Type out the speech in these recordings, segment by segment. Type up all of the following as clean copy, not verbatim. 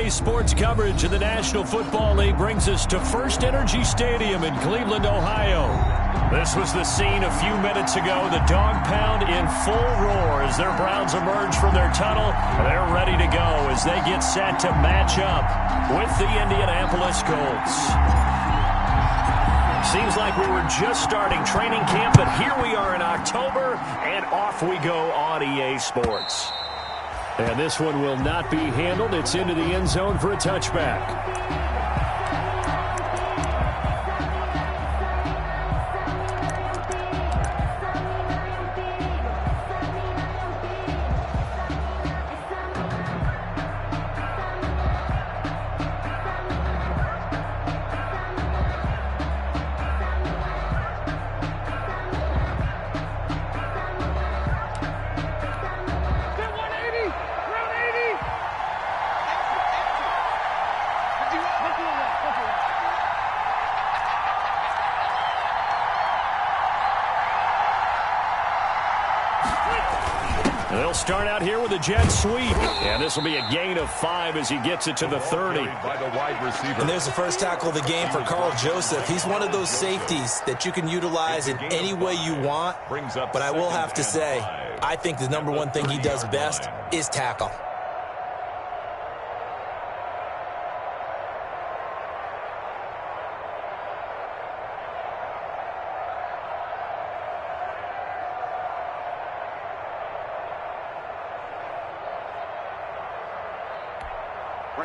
Today's sports coverage of the National Football League brings us to First Energy Stadium in Cleveland, Ohio. This was the scene a few minutes ago. The dog pound in full roar as their Browns emerge from their tunnel. They're ready to go as they get set to match up with the Indianapolis Colts. Seems like we were just starting training camp, but here we are in October, and off we go on EA Sports. And this one will not be handled. It's into the end zone for a touchback. They'll start out here with a jet sweep. And this will be a gain of 5 as he gets it to the 30. And there's the first tackle of the game for Carl Joseph. He's one of those safeties that you can utilize in any way you want. But I will have to say, I think the number one thing he does best is tackle.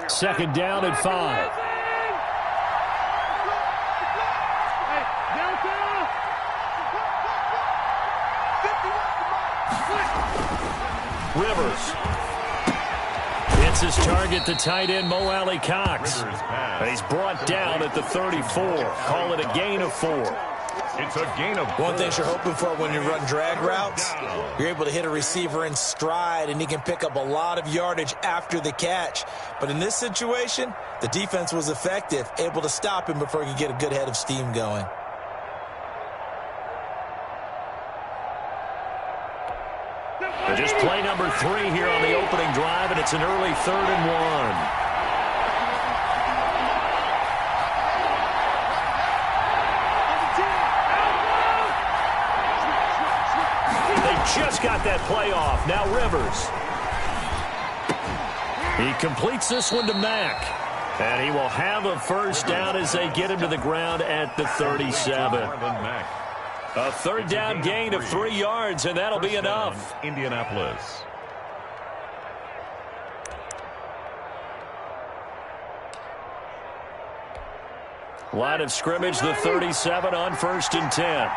Second down and 5. Rivers. It's his target, the tight end, Mo Alley Cox. And he's brought down at the 34. Call it a gain of 4. It's a gain of 4. One thing you're hoping for when you run drag routes, you're able to hit a receiver in stride, and he can pick up a lot of yardage after the catch. But in this situation, the defense was effective, able to stop him before he could get a good head of steam going. Just play number 3 here on the opening drive, and it's an early 3rd and 1. Just got that play off. Now Rivers. He completes this one to Mack. And he will have a first down as they get him to the ground at the 37. A third down gain of 3 yards, and that'll be enough. Indianapolis. Line of scrimmage, the 37 on 1st and 10.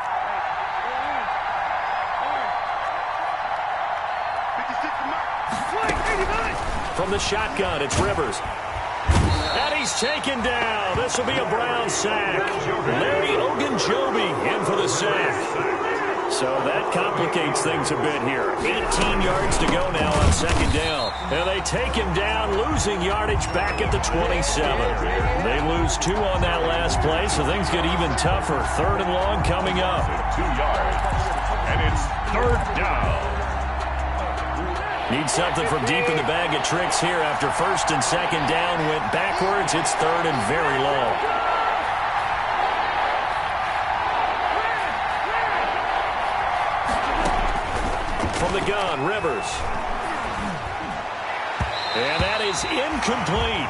From the shotgun, it's Rivers. And he's taken down. This will be a Brown sack. Larry Ogunjobi in for the sack. So that complicates things a bit here. 18 yards to go now on 2nd down. And they take him down, losing yardage back at the 27. They lose 2 on that last play, so things get even tougher. 3rd and long coming up. 2 yards. And it's 3rd down. Need something from deep in the bag of tricks here after 1st and 2nd down went backwards. It's 3rd and very long. From the gun, Rivers. And that is incomplete.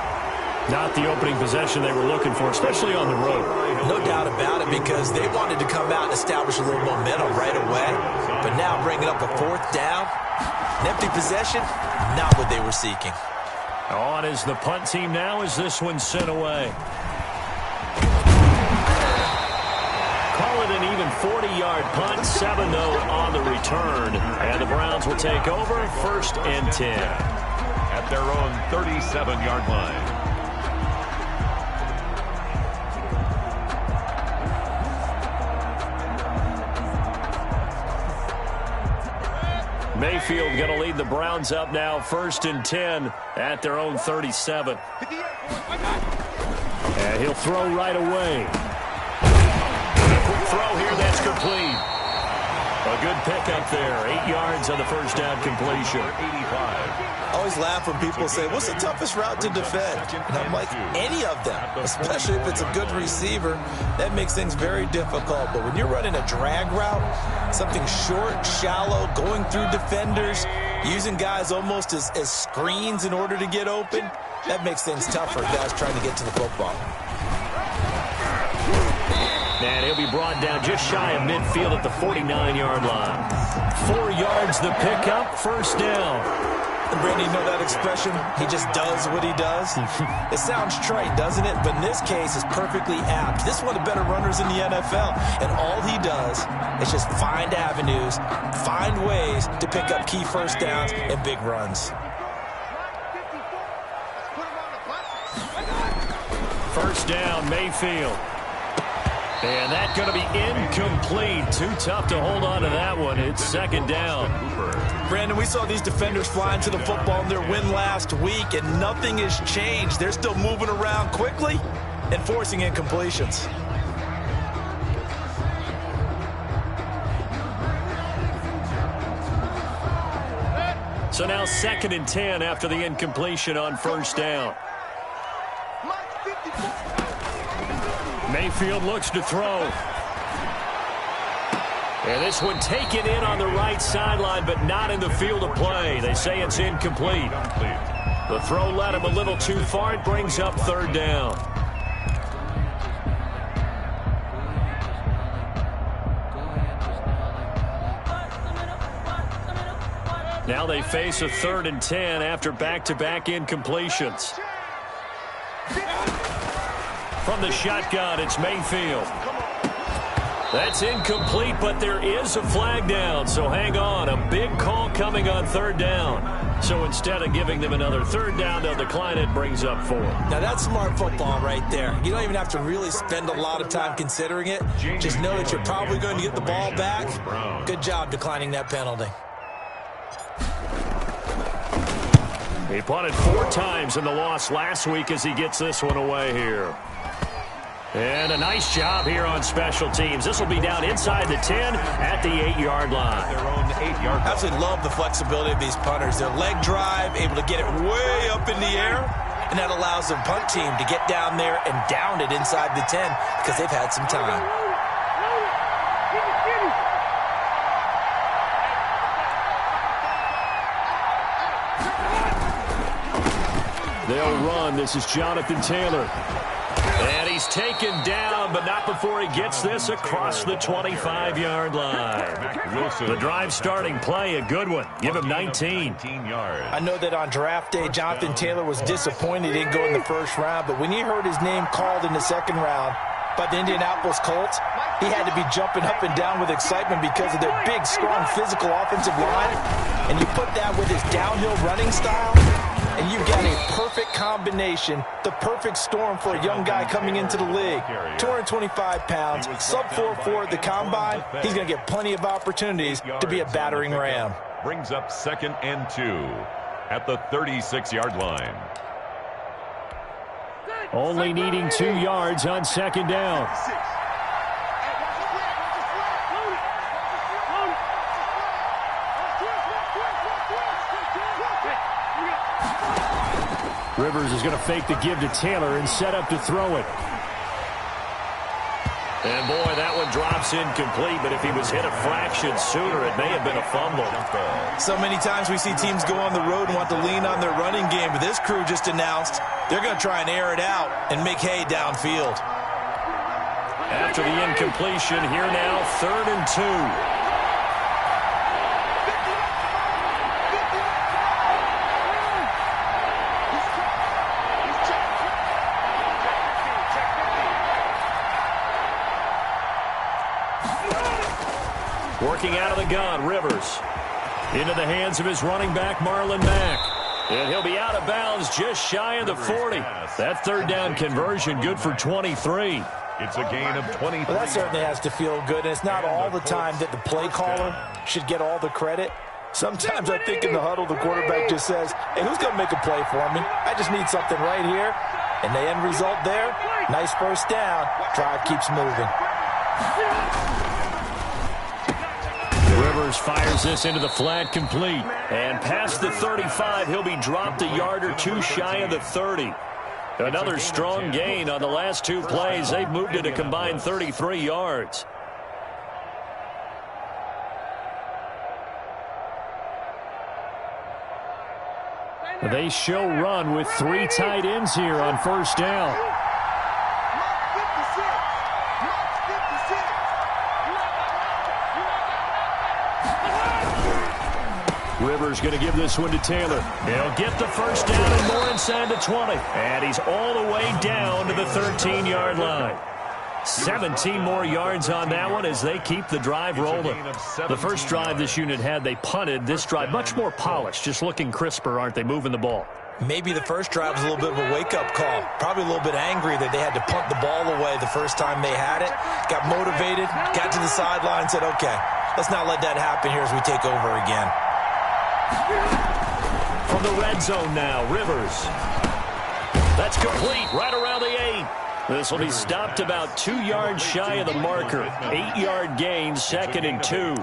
Not the opening possession they were looking for, especially on the road. No doubt about it, because they wanted to come out and establish a little momentum right away. But now bringing up a 4th down, an empty possession, not what they were seeking. On is the punt team now as this one's sent away. Call it an even 40-yard punt, 7 though on the return. And the Browns will take over 1st and 10. At their own 37-yard line. Mayfield going to lead the Browns up now, 1st and 10 at their own 37. And he'll throw right away. A quick throw here, that's complete. A good pickup there. 8 yards on the first down completion. I always laugh when people say, what's the toughest route to defend? And I'm like, any of them, especially if it's a good receiver. That makes things very difficult. But when you're running a drag route, something short, shallow, going through defenders, using guys almost as screens in order to get open, that makes things tough for guys trying to get to the football. And he'll be brought down just shy of midfield at the 49-yard line. 4 yards the pickup, first down. And Brandon, you know that expression? He just does what he does. It sounds trite, doesn't it? But in this case, it's perfectly apt. This is one of the better runners in the NFL. And all he does is just find avenues, find ways to pick up key first downs and big runs. First down, Mayfield. And that's going to be incomplete. Too tough to hold on to that one. It's second down. Brandon, we saw these defenders flying to the football in their win last week, and nothing has changed. They're still moving around quickly and forcing incompletions. So now 2nd and 10 after the incompletion on first down. Mayfield looks to throw. And this one taken in on the right sideline, but not in the field of play. They say it's incomplete. The throw led him a little too far. It brings up third down. Now they face a 3rd and 10 after back-to-back incompletions. From the shotgun, it's Mayfield. That's incomplete, but there is a flag down, so hang on. A big call coming on third down. So instead of giving them another third down, they'll decline it, brings up 4. Now that's smart football right there. You don't even have to really spend a lot of time considering it. Just know that you're probably going to get the ball back. Good job declining that penalty. He punted 4 times in the loss last week as he gets this one away here. And a nice job here on special teams. This will be down inside the 10 at the 8-yard line. Their own 8-yard line. I absolutely love the flexibility of these punters. Their leg drive, able to get it way up in the air, and that allows the punt team to get down there and down it inside the 10 because they've had some time. They'll run. This is Jonathan Taylor. And he's taken down, but not before he gets this across the 25-yard line. The drive starting play, a good one. Give him 19. I know that on draft day, Jonathan Taylor was disappointed he didn't go in the first round, but when he heard his name called in the second round by the Indianapolis Colts, he had to be jumping up and down with excitement because of their big, strong, physical offensive line. And you put that with his downhill running style, and you've got a perfect combination, the perfect storm for a young guy coming into the league. 225 pounds, sub 4.4 at the combine. He's going to get plenty of opportunities to be a battering ram. Brings up 2nd and 2 at the 36-yard line. Only needing 2 yards on second down. Rivers is going to fake the give to Taylor and set up to throw it. And boy, that one drops incomplete, but if he was hit a fraction sooner, it may have been a fumble. So many times we see teams go on the road and want to lean on their running game, but this crew just announced they're going to try and air it out and make hay downfield. After the incompletion, here now, 3rd and 2. Working out of the gun, Rivers. Into the hands of his running back, Marlon Mack. And he'll be out of bounds just shy of the 40. That third down conversion good for 23. It's a gain of 23. Well, that certainly has to feel good, and it's not all the time that the play caller should get all the credit. Sometimes I think in the huddle, the quarterback just says, hey, who's going to make a play for me? I just need something right here. And the end result there, nice first down. Drive keeps moving. Rivers fires this into the flat, complete. And past the 35, he'll be dropped a yard or two shy of the 30. Another strong gain on the last two plays. They've moved it a combined 33 yards. They show run with three tight ends here on first down. Rivers going to give this one to Taylor. He'll get the first down and more inside the 20. And he's all the way down to the 13-yard line. 17 more yards on that one as they keep the drive rolling. The first drive this unit had, they punted. This drive, much more polished, just looking crisper, aren't they, moving the ball? Maybe the first drive was a little bit of a wake-up call. Probably a little bit angry that they had to punt the ball away the first time they had it. Got motivated, got to the sideline, said, okay, let's not let that happen here as we take over again. From the red zone now, Rivers. That's complete right around the 8. This will be stopped about 2 yards shy of the marker. 8-yard gain, 2nd and 2.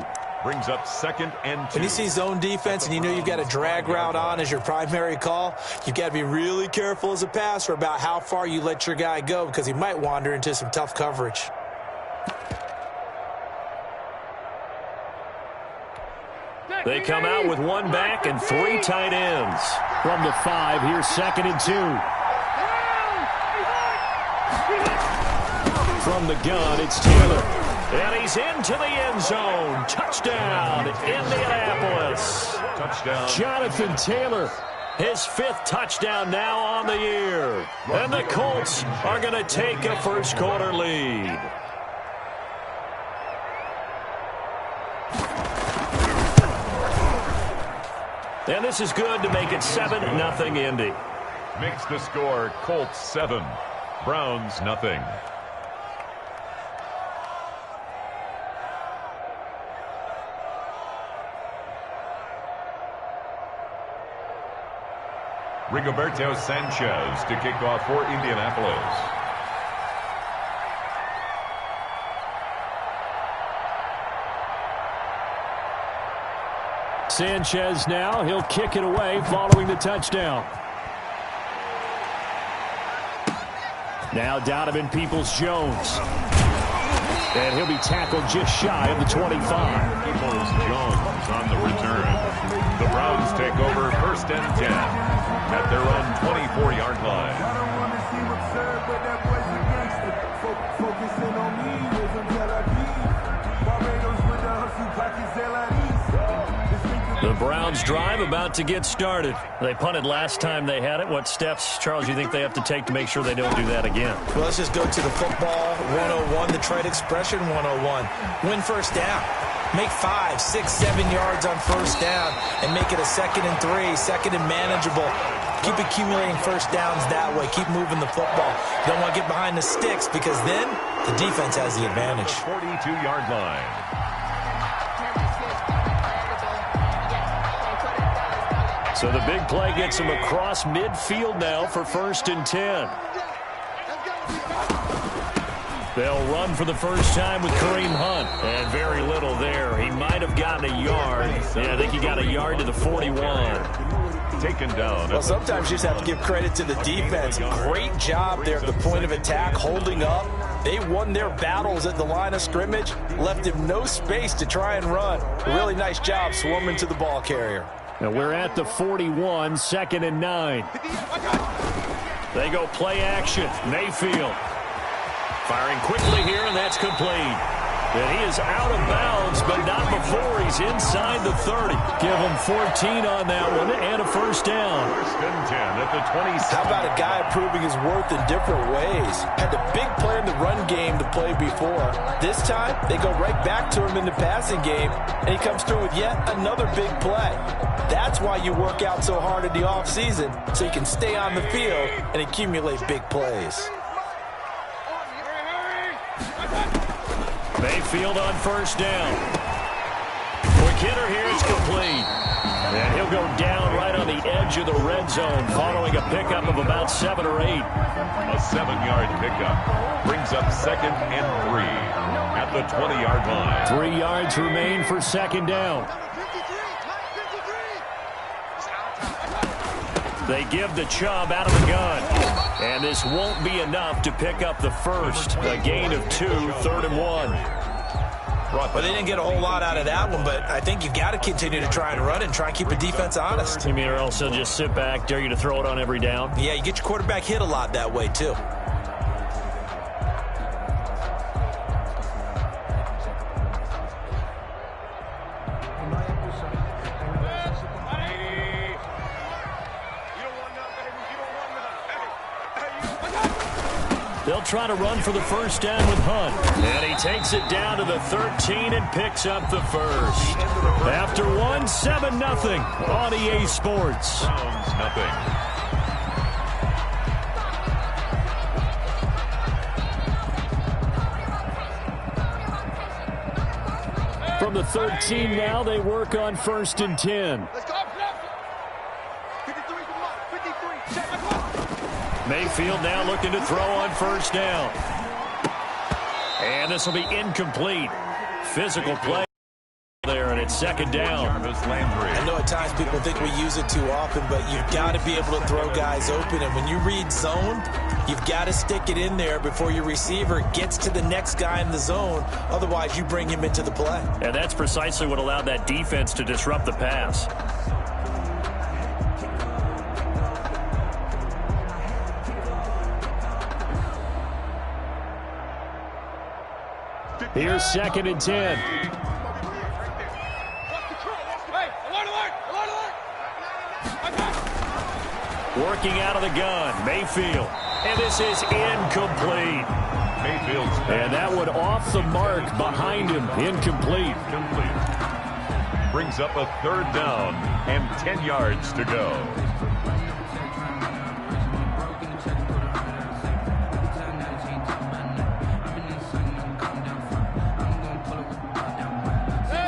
Brings up 2nd and 2. When you see zone defense and you know you've got a drag route on as your primary call, you've got to be really careful as a passer about how far you let your guy go because he might wander into some tough coverage. They come out with one back and 3 tight ends. From the 5, here's 2nd and 2. From the gun, it's Taylor. And he's into the end zone. Touchdown, Indianapolis. Touchdown. Jonathan Taylor, his 5th touchdown now on the year. And the Colts are going to take a first-quarter lead. And this is good to make it 7-0 Indy. Makes the score Colts 7, Browns nothing. Rigoberto Sanchez to kick off for Indianapolis. Sanchez now, he'll kick it away following the touchdown. Now Donovan Peoples-Jones. And he'll be tackled just shy of the 25. Peoples-Jones on the return. The Browns take over 1st and 10 at their own 24-yard line. The Browns drive about to get started. They punted last time they had it. What steps, Charles, do you think they have to take to make sure they don't do that again? Well, let's just go to the football 101, the trade expression 101. Win first down. Make 5, 6, 7 yards on first down and make it a 2nd and 3, 2nd and manageable. Keep accumulating first downs that way. Keep moving the football. You don't want to get behind the sticks because then the defense has the advantage. The 42-yard line. So the big play gets him across midfield now for 1st and 10. They'll run for the first time with Kareem Hunt. And very little there. He might have gotten a yard. Yeah, I think he got a yard to the 41. Taken down. Well, sometimes you just have to give credit to the defense. Great job there at the point of attack, holding up. They won their battles at the line of scrimmage, left him no space to try and run. A really nice job swarming to the ball carrier. Now we're at the 41, 2nd and 9. They go play action. Mayfield firing quickly here, and that's complete. And he is out of bounds, but not before he's inside the 30. Give him 14 on that one and a first down. 1st and 10 at the 27. How about a guy proving his worth in different ways? Had the big play in the run game to play before. This time, they go right back to him in the passing game, and he comes through with yet another big play. That's why you work out so hard in the offseason, so you can stay on the field and accumulate big plays. Mayfield on first down. Quick hitter here, it's complete. And he'll go down right on the edge of the red zone following a pickup of about 7 or 8. A 7-yard pickup brings up 2nd and 3 at at the 20-yard line. 3 yards remain for second down. They give the Chubb out of the gun. And this won't be enough to pick up the first. A gain of 2, 3rd and 1. Well, they didn't get a whole lot out of that one, but I think you've got to continue to try and run and try and keep the defense honest. You mean or else they'll just sit back, dare you to throw it on every down? Yeah, you get your quarterback hit a lot that way, too. They'll try to run for the first down with Hunt. And he takes it down to the 13 and picks up the first. After 1, 7-0 on EA Sports. Browns, nothing. From the 13 now, they work on 1st and 10. Mayfield now looking to throw on first down. And this will be incomplete. Physical play there, and it's second down. I know at times people think we use it too often, but you've got to be able to throw guys open. And when you read zone, you've got to stick it in there before your receiver gets to the next guy in the zone. Otherwise, you bring him into the play. And that's precisely what allowed that defense to disrupt the pass. Here's 2nd and 10. Working out of the gun, Mayfield. And this is incomplete. Mayfield's and that one off the mark behind him. Incomplete. Brings up a 3rd down and 10 yards to go.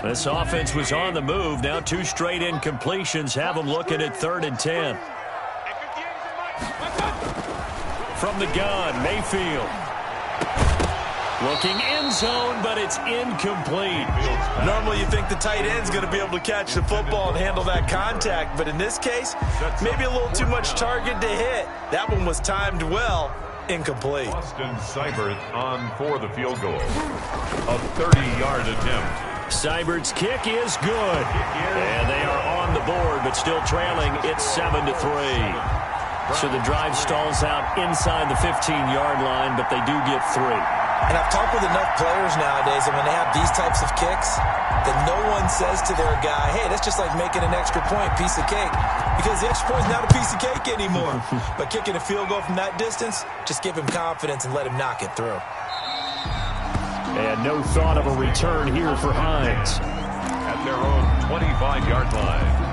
This offense was on the move. Now 2 straight incompletions have them looking at 3rd and 10. From the gun, Mayfield. Looking end zone, but it's incomplete. Normally you think the tight end's going to be able to catch the football and handle that contact, but in this case, maybe a little too much target to hit. That one was timed well. Incomplete. Austin Seibert on for the field goal. A 30-yard attempt. Seibert's kick is good. And they are on the board, but still trailing. It's 7-3. So the drive stalls out inside the 15-yard line, but they do get 3. And I've talked with enough players nowadays, and when they have these types of kicks, that no one says to their guy, hey, that's just like making an extra point, piece of cake. Because the extra point is not a piece of cake anymore. But kicking a field goal from that distance, just give him confidence and let him knock it through. And no thought of a return here for Hines. At their own 25-yard line.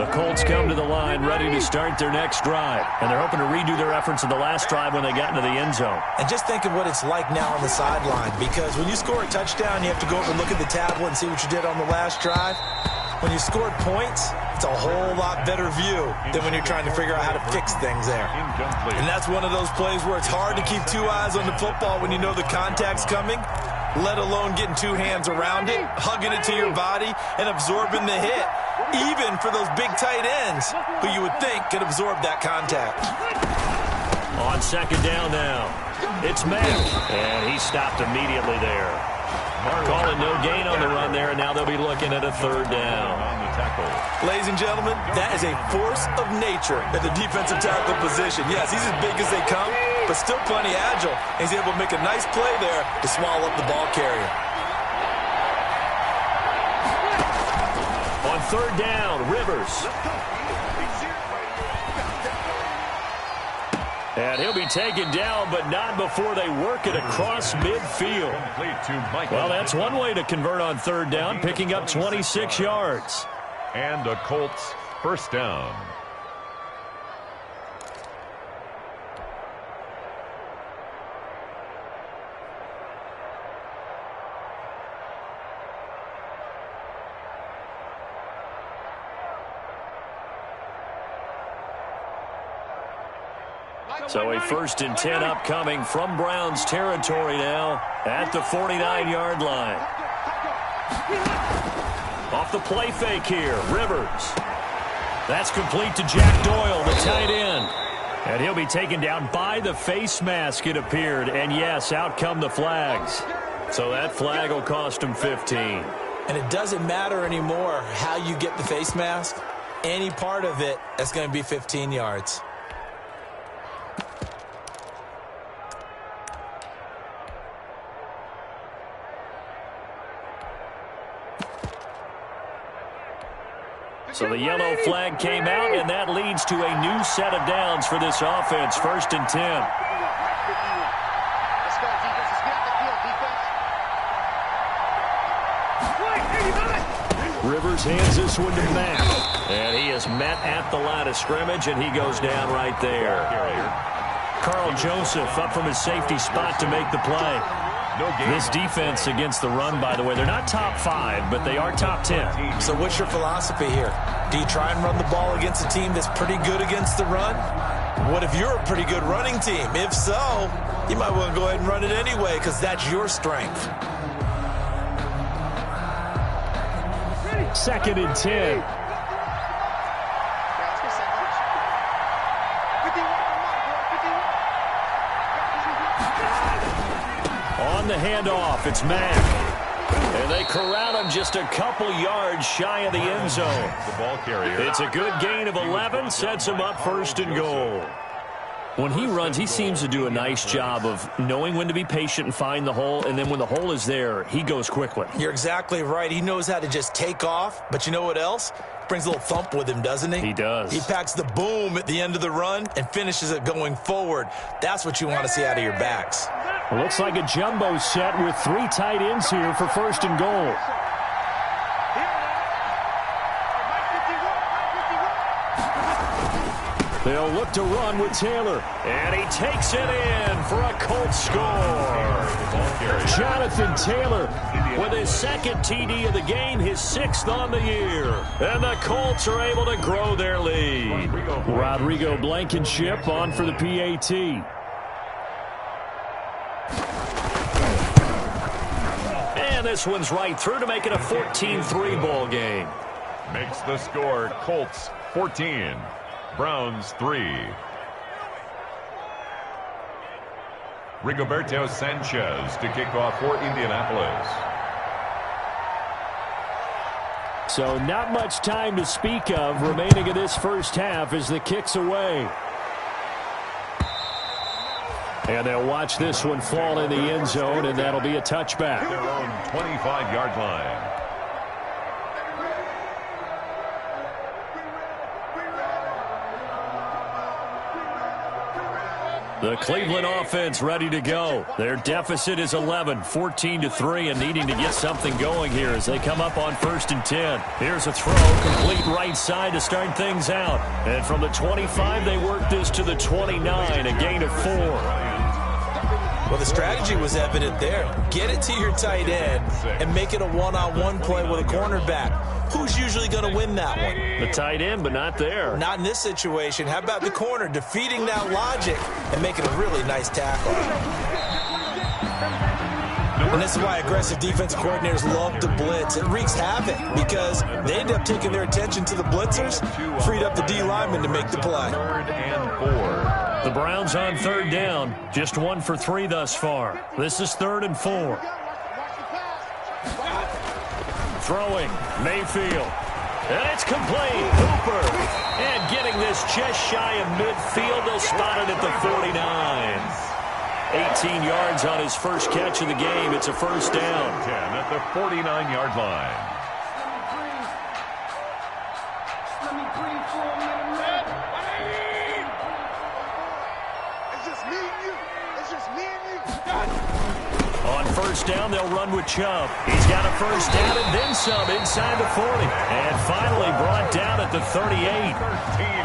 The Colts come to the line ready to start their next drive. And they're hoping to redo their efforts in the last drive when they got into the end zone. And just think of what it's like now on the sideline. Because when you score a touchdown, you have to go over and look at the tablet and see what you did on the last drive. When you scored points, it's a whole lot better view than when you're trying to figure out how to fix things there. And that's one of those plays where it's hard to keep 2 eyes on the football when you know the contact's coming, let alone getting 2 hands around it, hugging it to your body, and absorbing the hit. Even for those big tight ends who you would think could absorb that contact. On second down now, it's Mack, and he stopped immediately there. Calling no gain on the run there, and now they'll be looking at a 3rd down. Ladies and gentlemen, that is a force of nature at the defensive tackle position. Yes, he's as big as they come, but still plenty agile. He's able to make a nice play there to swallow up the ball carrier. On 3rd down, Rivers. And he'll be taken down, but not before they work it across midfield. Well, that's one way to convert on 3rd down, picking up 26 yards. And a Colts first down. So a 1st and 10 upcoming from Browns territory now at the 49-yard line. Off the play fake here, Rivers. That's complete to Jack Doyle, the tight end. And he'll be taken down by the face mask, it appeared. And yes, out come the flags. So that flag will cost him 15. And it doesn't matter anymore how you get the face mask. Any part of it, that's going to be 15 yards. So the yellow flag came out, and that leads to a new set of downs for this offense. 1st and 10. Rivers hands this one to Matt. And he is met at the line of scrimmage, and he goes down right there. Carl Joseph up from his safety spot to make the play. This defense against the run, by the way, they're not top 5, but they are top 10. So what's your philosophy here? Do you try and run the ball against a team that's pretty good against the run? What if you're a pretty good running team? If so, you might want to go ahead and run it anyway because that's your strength. 2nd and 10. On the handoff, it's Mack. And they corral him just a couple yards shy of the end zone. The ball carrier. It's a good gain of 11, sets him up 1st and goal. When he runs, he seems to do a nice job of knowing when to be patient and find the hole, and then when the hole is there, he goes quickly. You're exactly right. He knows how to just take off, but you know what else? Brings a little thump with him, doesn't he? He does. He packs the boom at the end of the run and finishes it going forward. That's what you want to see out of your backs. Looks like a jumbo set with 3 tight ends here for 1st and goal. They'll look to run with Taylor. And he takes it in for a Colts score. Jonathan Taylor with his 2nd TD of the game, his 6th on the year. And the Colts are able to grow their lead. Rodrigo Blankenship on for the PAT. And this one's right through to make it a 14-3 ball game. Makes the score Colts 14. Browns 3. Rigoberto Sanchez to kick off for Indianapolis. So not much time to speak of remaining in this first half as the kick's away. And they'll watch this one fall in the end zone, and that'll be a touchback. Their own 25-yard line. The Cleveland offense ready to go. Their deficit is 11, 14-3, and needing to get something going here as they come up on 1st and 10. Here's a throw, complete right side to start things out. And from the 25, they work this to the 29, a gain of 4. Well, the strategy was evident there. Get it to your tight end and make it a one-on-one play with a cornerback. Who's usually going to win that one? The tight end, but not there. Not in this situation. How about the corner defeating that logic and making a really nice tackle? And this is why aggressive defensive coordinators love to blitz. It wreaks havoc because they end up taking their attention to the blitzers, freed up the D lineman to make the play. 3rd and 4. The Browns on 3rd down, just 1 for 3 thus far. This is 3rd and 4. Throwing, Mayfield. And it's complete. Hooper. And getting this just shy of midfield. They'll spot it at the 49. 18 yards on his first catch of the game. It's a 1st down. 10 at the 49-yard line. On 1st down, they'll run with Chubb. He's got a 1st down and then some inside the 40. And finally brought down at the 38.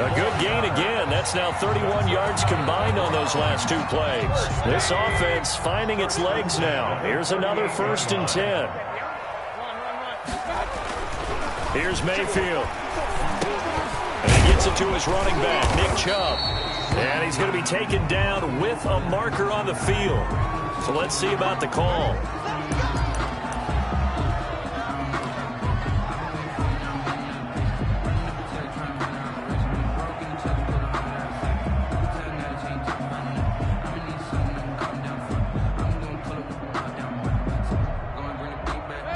A good gain again. That's now 31 yards combined on those last 2 plays. This offense finding its legs now. Here's another 1st and 10. Here's Mayfield. And he gets it to his running back, Nick Chubb. And he's going to be taken down with a marker on the field. So let's see about the call.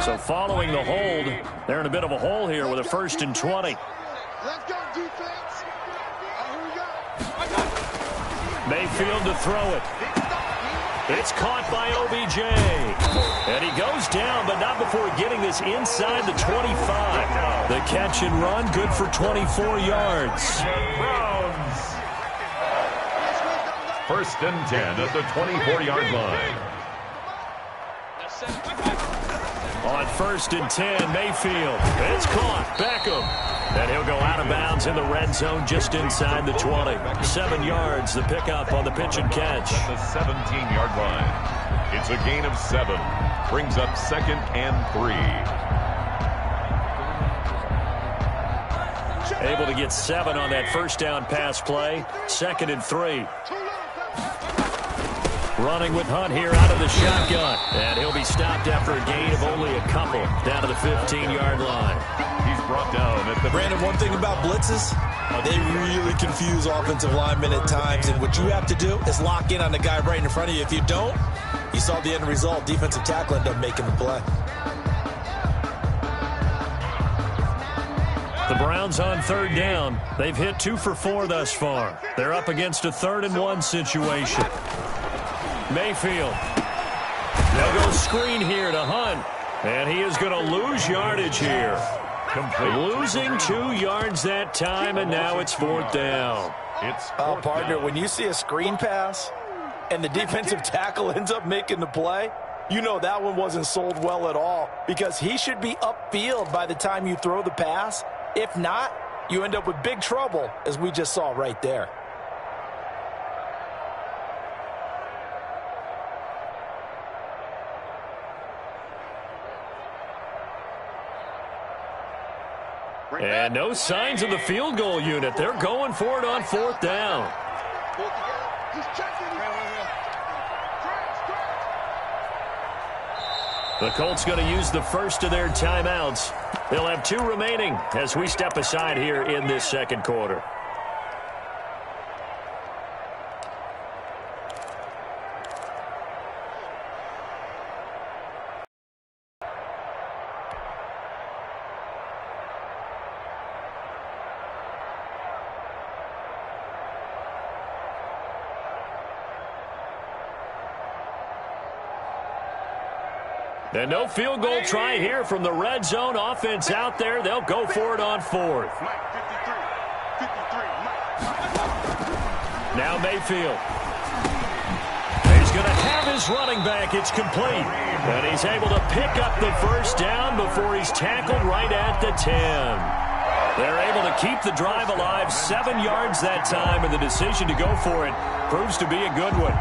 So following the hold, they're in a bit of a hole here with a 1st and 20. Let's go, defense. Here we go. Mayfield to throw it. It's caught by OBJ. And he goes down, but not before getting this inside the 25. The catch and run, good for 24 yards. Browns. 1st and 10 at the 24-yard line. On 1st and 10, Mayfield. It's caught. Beckham. And he'll go out of bounds in the red zone just inside the 20. 7 yards, the pickup on the pitch and catch. At the 17-yard line. It's a gain of 7. Brings up 2nd and 3. Able to get 7 on that 1st down pass play. 2nd and 3. Running with Hunt here out of the shotgun. And he'll be stopped after a gain of only a couple down to the 15-yard line. He's brought down at the... Brandon, one thing about blitzes, they really confuse offensive linemen at times. And what you have to do is lock in on the guy right in front of you. If you don't, you saw the end result. Defensive tackle ended up making the play. The Browns on 3rd down. They've hit 2 for 4 thus far. They're up against a 3rd and 1 situation. Mayfield. They'll go screen here to Hunt. And he is going to lose yardage here. Losing 2 yards that time, and now it's 4th down. It's partner, when you see a screen pass and the defensive tackle ends up making the play, you know that one wasn't sold well at all because he should be upfield by the time you throw the pass. If not, you end up with big trouble, as we just saw right there. And no signs of the field goal unit. They're going for it on 4th down. The Colts going to use the first of their timeouts. They'll have 2 remaining as we step aside here in this 2nd quarter. And no field goal try here from the red zone offense out there. They'll go for it on 4th. Now Mayfield. He's going to have his running back. It's complete. And he's able to pick up the 1st down before he's tackled right at the 10. They're able to keep the drive alive. 7 yards that time, and the decision to go for it proves to be a good one.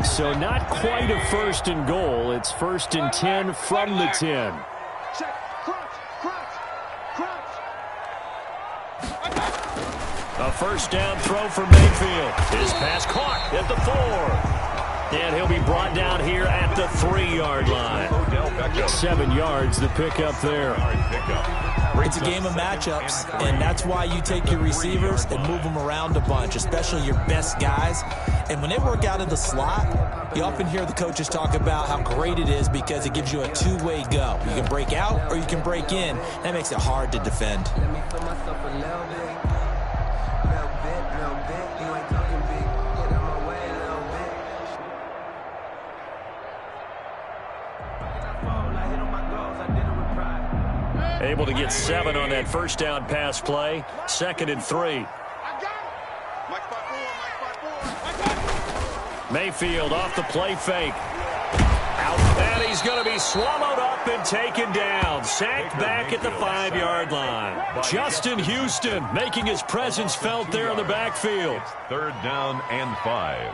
So not quite a 1st and goal. It's 1st and 10 from the 10. A 1st down throw for Mayfield. His pass caught at the 4. And he'll be brought down here at the 3-yard line. 7 yards, the pickup there. It's a game of matchups, and that's why you take your receivers and move them around a bunch, especially your best guys. And when they work out of the slot, you often hear the coaches talk about how great it is because it gives you a 2-way go. You can break out or you can break in. That makes it hard to defend. Able to get 7 on that 1st down pass play. 2nd and 3. Mayfield off the play fake. Out. And he's going to be swallowed up and taken down. Sacked back at the 5-yard line. Justin Houston making his presence felt there in the backfield. 3rd down and 5.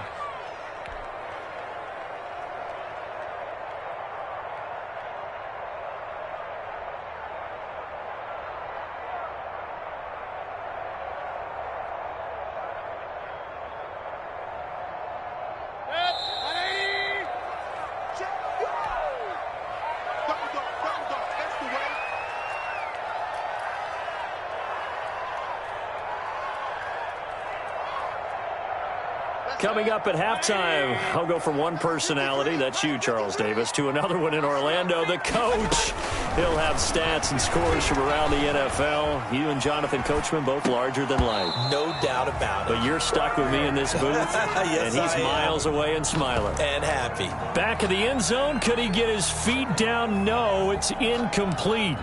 Coming up at halftime, I'll go from one personality, that's you, Charles Davis, to another one in Orlando, the coach. He'll have stats and scores from around the NFL. You and Jonathan Coachman, both larger than life. No doubt about it. But you're stuck with me in this booth, yes, and he's miles away and smiling. And happy. Back of the end zone, could he get his feet down? No, it's incomplete.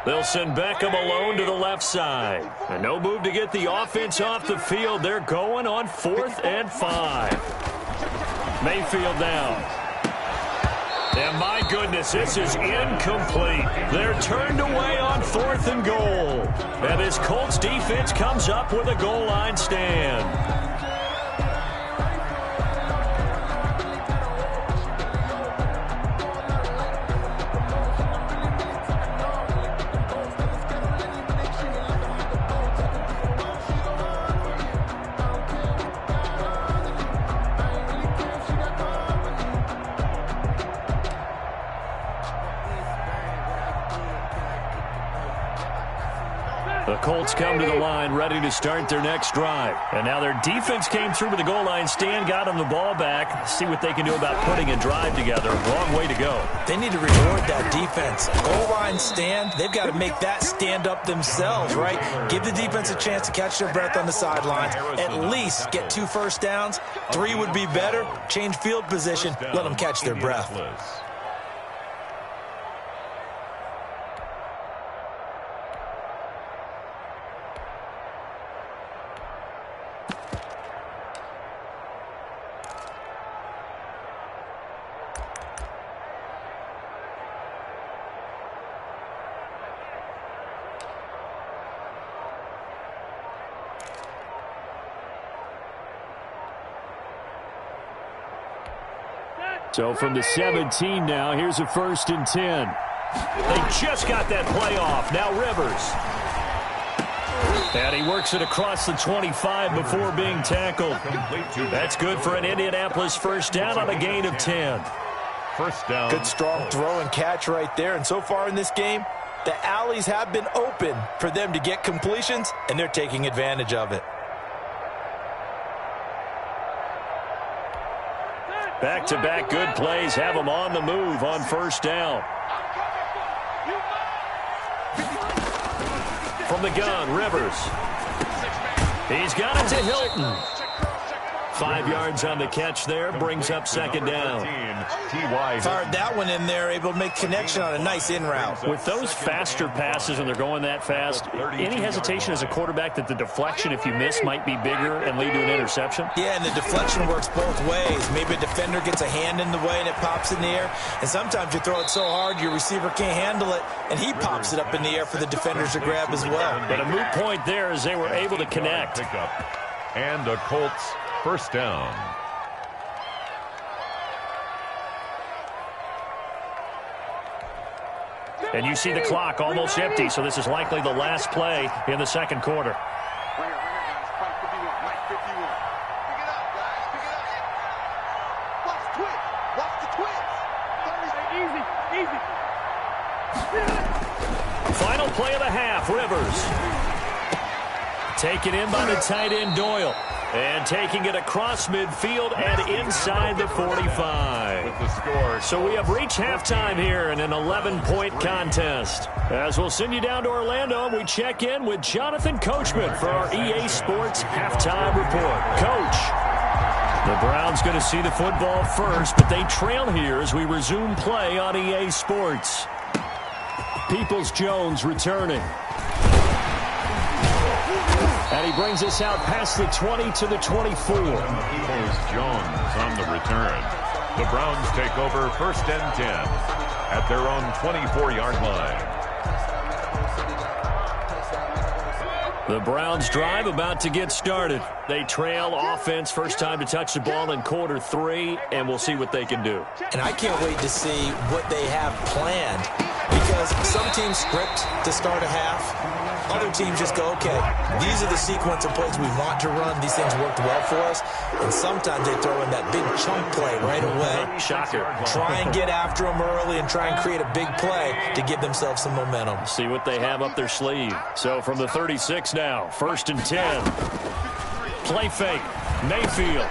They'll send Beckham alone to the left side. And no move to get the offense off the field. They're going on 4th and 5. Mayfield down. And my goodness, this is incomplete. They're turned away on 4th and goal. And this Colts defense comes up with a goal line stand. The Colts come to the line, ready to start their next drive. And now their defense came through with the goal line stand, got them the ball back. See what they can do about putting a drive together. Wrong way to go. They need to reward that defense. Goal line stand, they've got to make that stand up themselves, right? Give the defense a chance to catch their breath on the sidelines. At least get 2 first downs. 3 would be better. Change field position. Let them catch their breath. So from the 17 now, here's a 1st and 10. They just got that play off. Now Rivers. And he works it across the 25 before being tackled. That's good for an Indianapolis first down on a gain of 10. First down. Good strong throw and catch right there. And so far in this game, the alleys have been open for them to get completions, and they're taking advantage of it. Back-to-back good plays have them on the move on first down. From the gun, Rivers. He's got it to Hilton. 5 yards on the catch there, brings up 2nd down. Fired that one in there, able to make connection on a nice in route. With those faster passes and they're going that fast, any hesitation as a quarterback that the deflection, if you miss, might be bigger and lead to an interception? Yeah, and the deflection works both ways. Maybe a defender gets a hand in the way and it pops in the air. And sometimes you throw it so hard your receiver can't handle it, and he pops it up in the air for the defenders to grab as well. But a moot point there as they were able to connect. And the Colts first down. And you see the clock almost empty, so this is likely the last play in the 2nd quarter. Final play of the half, Rivers. Taken in by the tight end Doyle. And taking it across midfield and inside the 45. With the score. So we have reached halftime here in an 11-point contest. As we'll send you down to Orlando, we check in with Jonathan Coachman for our EA Sports Halftime Report. Coach, the Browns going to see the football first, but they trail here as we resume play on EA Sports. Peoples-Jones returning. And he brings us out past the 20 to the 24. Peoples-Jones on the return. The Browns take over 1st and 10 at their own 24-yard line. The Browns drive about to get started. They trail offense first time to touch the ball in quarter 3, and we'll see what they can do. And I can't wait to see what they have planned, because some teams script to start a half. Other teams just go, okay, these are the sequence of plays we want to run. These things worked well for us. And sometimes they throw in that big chunk play right away. Shocker. Try and get after them early and try and create a big play to give themselves some momentum. See what they have up their sleeve. So from the 36 now, 1st and 10. Play fake. Mayfield.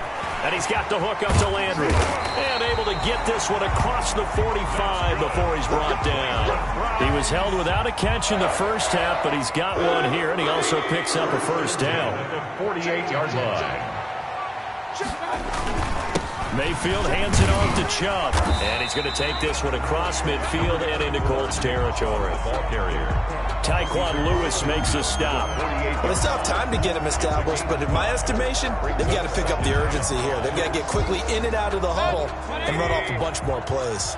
And he's got the hook up to Landry. And able to get this one across the 45 before he's brought down. He was held without a catch in the first half, but he's got one here, and he also picks up a first down. 48-yard line. Mayfield hands it off to Chubb. And he's going to take this one across midfield and into Colts territory. Ball carrier. Tyquan Lewis makes a stop. Well, they still have time to get him established, but in my estimation, they've got to pick up the urgency here. They've got to get quickly in and out of the huddle and run off a bunch more plays.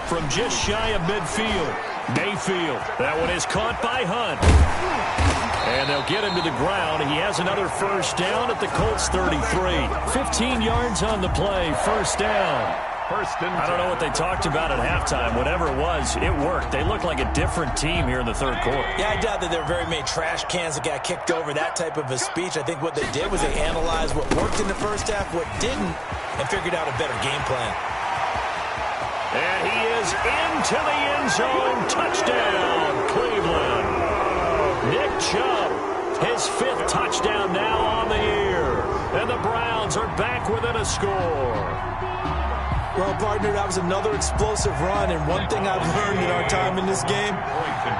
From just shy of midfield, Mayfield. That one is caught by Hunt. And they'll get him to the ground. He has another first down at the Colts 33. 15 yards on the play, first down. I don't know what they talked about at halftime. Whatever it was, it worked. They look like a different team here in the third quarter. Yeah, I doubt that there were very many trash cans that got kicked over, that type of a speech. I think what they did was they analyzed what worked in the first half, what didn't, and figured out a better game plan. And he is into the end zone. Touchdown, Cleveland. Nick Chubb, his 5th touchdown now on the year. And the Browns are back within a score. Well, partner, that was another explosive run, and one thing I've learned in our time in this game,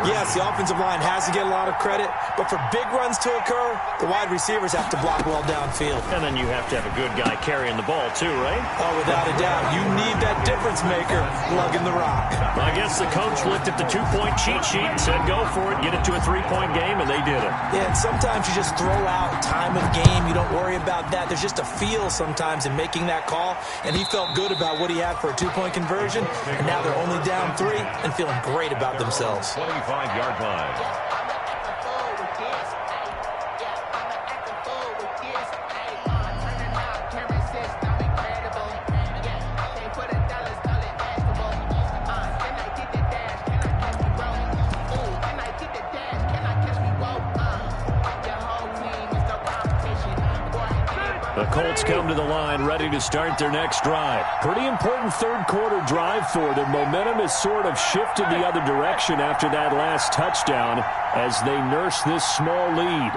yes, the offensive line has to get a lot of credit, but for big runs to occur, the wide receivers have to block well downfield. And then you have to have a good guy carrying the ball too, right? Oh, without a doubt. You need that difference maker lugging the rock. I guess the coach looked at the 2-point cheat sheet and said, go for it, get it to a 3-point game, and they did it. Yeah, and sometimes you just throw out time of game. You don't worry about that. There's just a feel sometimes in making that call, and he felt good about what he had for a 2-point conversion, and now they're only down 3 and feeling great about themselves. 25-yard line. The Colts come to the line ready to start their next drive. Pretty important third quarter drive for them. Momentum has sort of shifted the other direction after that last touchdown as they nurse this small lead.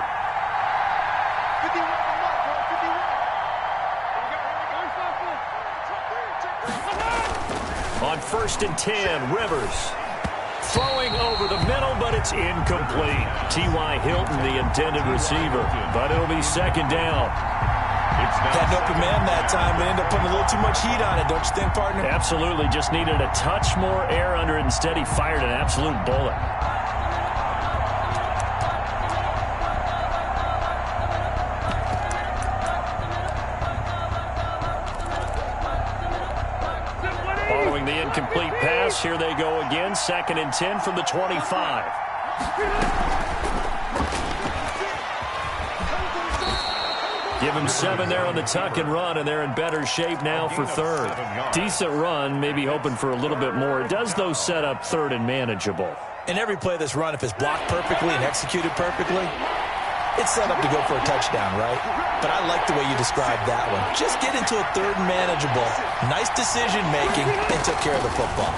On 1st and 10, Rivers. Throwing over the middle, but it's incomplete. T.Y. Hilton, the intended receiver, but it'll be 2nd down. Had an open man that time, but ended up putting a little too much heat on it, don't you think, partner? Absolutely. Just needed a touch more air under it. Instead, he fired an absolute bullet. Following the incomplete pass, here they go again. 2nd and 10 from the 25. Give him 7 there on the tuck and run, and they're in better shape now for 3rd. Decent run, maybe hoping for a little bit more. It does, though, set up 3rd and manageable. In every play of this run, if it's blocked perfectly and executed perfectly, it's set up to go for a touchdown, right? But I like the way you described that one. Just get into a 3rd and manageable, nice decision-making, and took care of the football.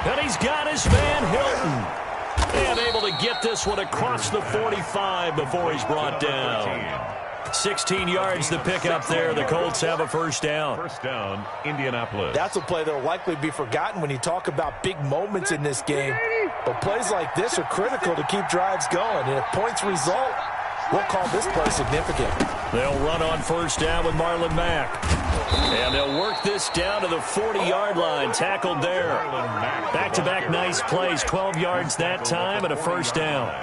And he's got his man Hilton. And able to get this one across the 45 before he's brought down. 16 yards to pick up there. The Colts have a first down. First down, Indianapolis. That's a play that will likely be forgotten when you talk about big moments in this game. But plays like this are critical to keep drives going. And if points result, we'll call this play significant. They'll run on first down with Marlon Mack. And they'll work this down to the 40-yard line. Tackled there. Back-to-back nice plays. 12 yards that time and a first down.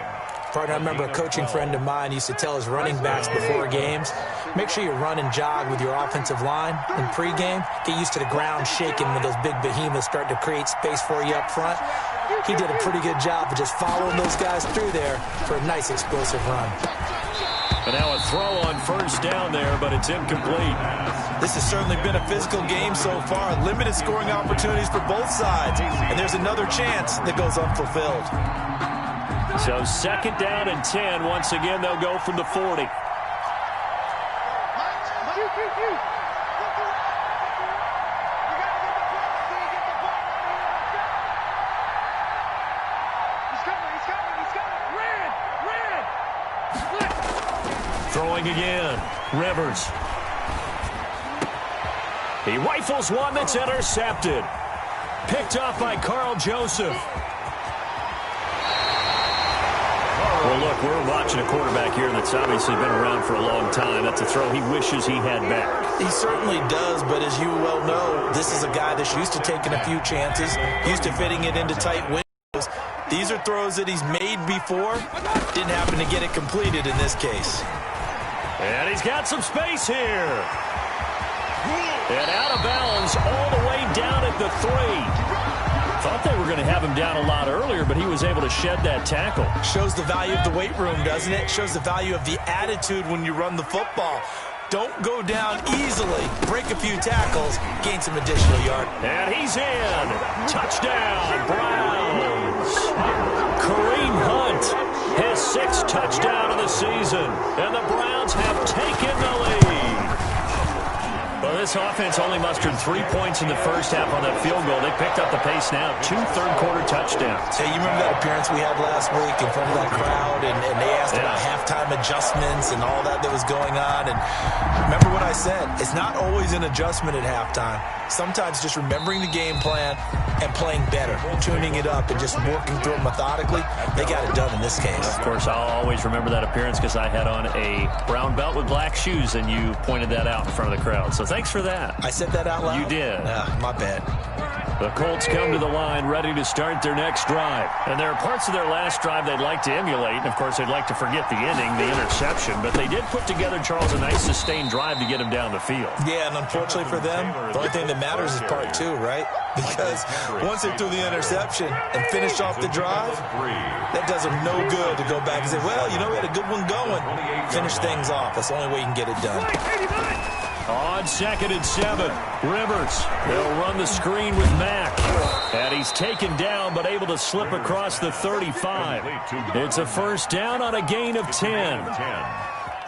Partner, I remember a coaching friend of mine used to tell his running backs before games, Make sure you run and jog with your offensive line in pregame. Get used to the ground shaking when those big behemoths start to create space for you up front. He did a pretty good job of just following those guys through there for a nice explosive run. And now a throw on first down there, but it's incomplete. This has certainly been a physical game so far. Limited scoring opportunities for both sides. And there's another chance that goes unfulfilled. So second down and 10. Once again, they'll go from the 40. Throwing again. Rivers. He rifles one that's intercepted. Picked off by Carl Joseph. Well, look, we're watching a quarterback here that's obviously been around for a long time. That's a throw he wishes he had back. He certainly does, but as you well know, this is a guy that's used to taking a few chances, used to fitting it into tight windows. These are throws that he's made before. Didn't happen to get it completed in this case. And he's got some space here. And out of bounds all the way down at the 3. Thought they were going to have him down a lot earlier, but he was able to shed that tackle. Shows the value of the weight room, doesn't it? Shows the value of the attitude when you run the football. Don't go down easily. Break a few tackles. Gain some additional yard. And he's in. Touchdown, Browns. Kareem Hunt has 6 touchdowns of the season, and the Browns have taken the lead. Well, this offense only mustered 3 points in the first half on that field goal. They picked up the pace now. 2 third-quarter touchdowns. Hey, you remember that appearance we had last week in front of that crowd, and they asked about halftime adjustments and all that was going on. And remember what I said. It's not always an adjustment at halftime. Sometimes just remembering the game plan and playing better, tuning it up and just working through it methodically. They got it done in this case. Of course, I'll always remember that appearance because I had on a brown belt with black shoes, and you pointed that out in front of the crowd. So thanks for that. I said that out loud? You did. My bad. The Colts come to the line ready to start their next drive. And there are parts of their last drive they'd like to emulate. And, of course, they'd like to forget the ending, the interception. But they did put together, Charles, a nice sustained drive to get him down the field. Yeah, and unfortunately for them, the only thing that matters is part 2, right? Because once they threw the interception and finished off the drive, that does them no good to go back and say, well, you know, we had a good one going. Finish things off. That's the only way you can get it done. On second and 7, Rivers. They'll run the screen with Mack. And he's taken down but able to slip across the 35. It's a first down on a gain of 10.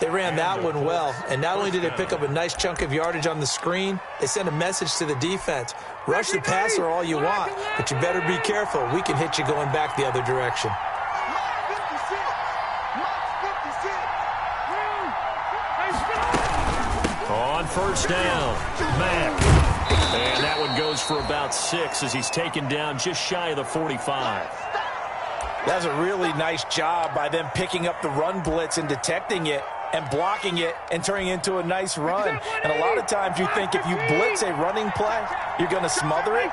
They ran that one well, and not only did they pick up a nice chunk of yardage on the screen, they sent a message to the defense. Rush the passer all you want, but you better be careful. We can hit you going back the other direction. On first down, Mack. And that one goes for about 6 as he's taken down just shy of the 45. That's a really nice job by them picking up the run blitz and detecting it and blocking it and turning it into a nice run. And a lot of times you think if you blitz a running play, you're going to smother it.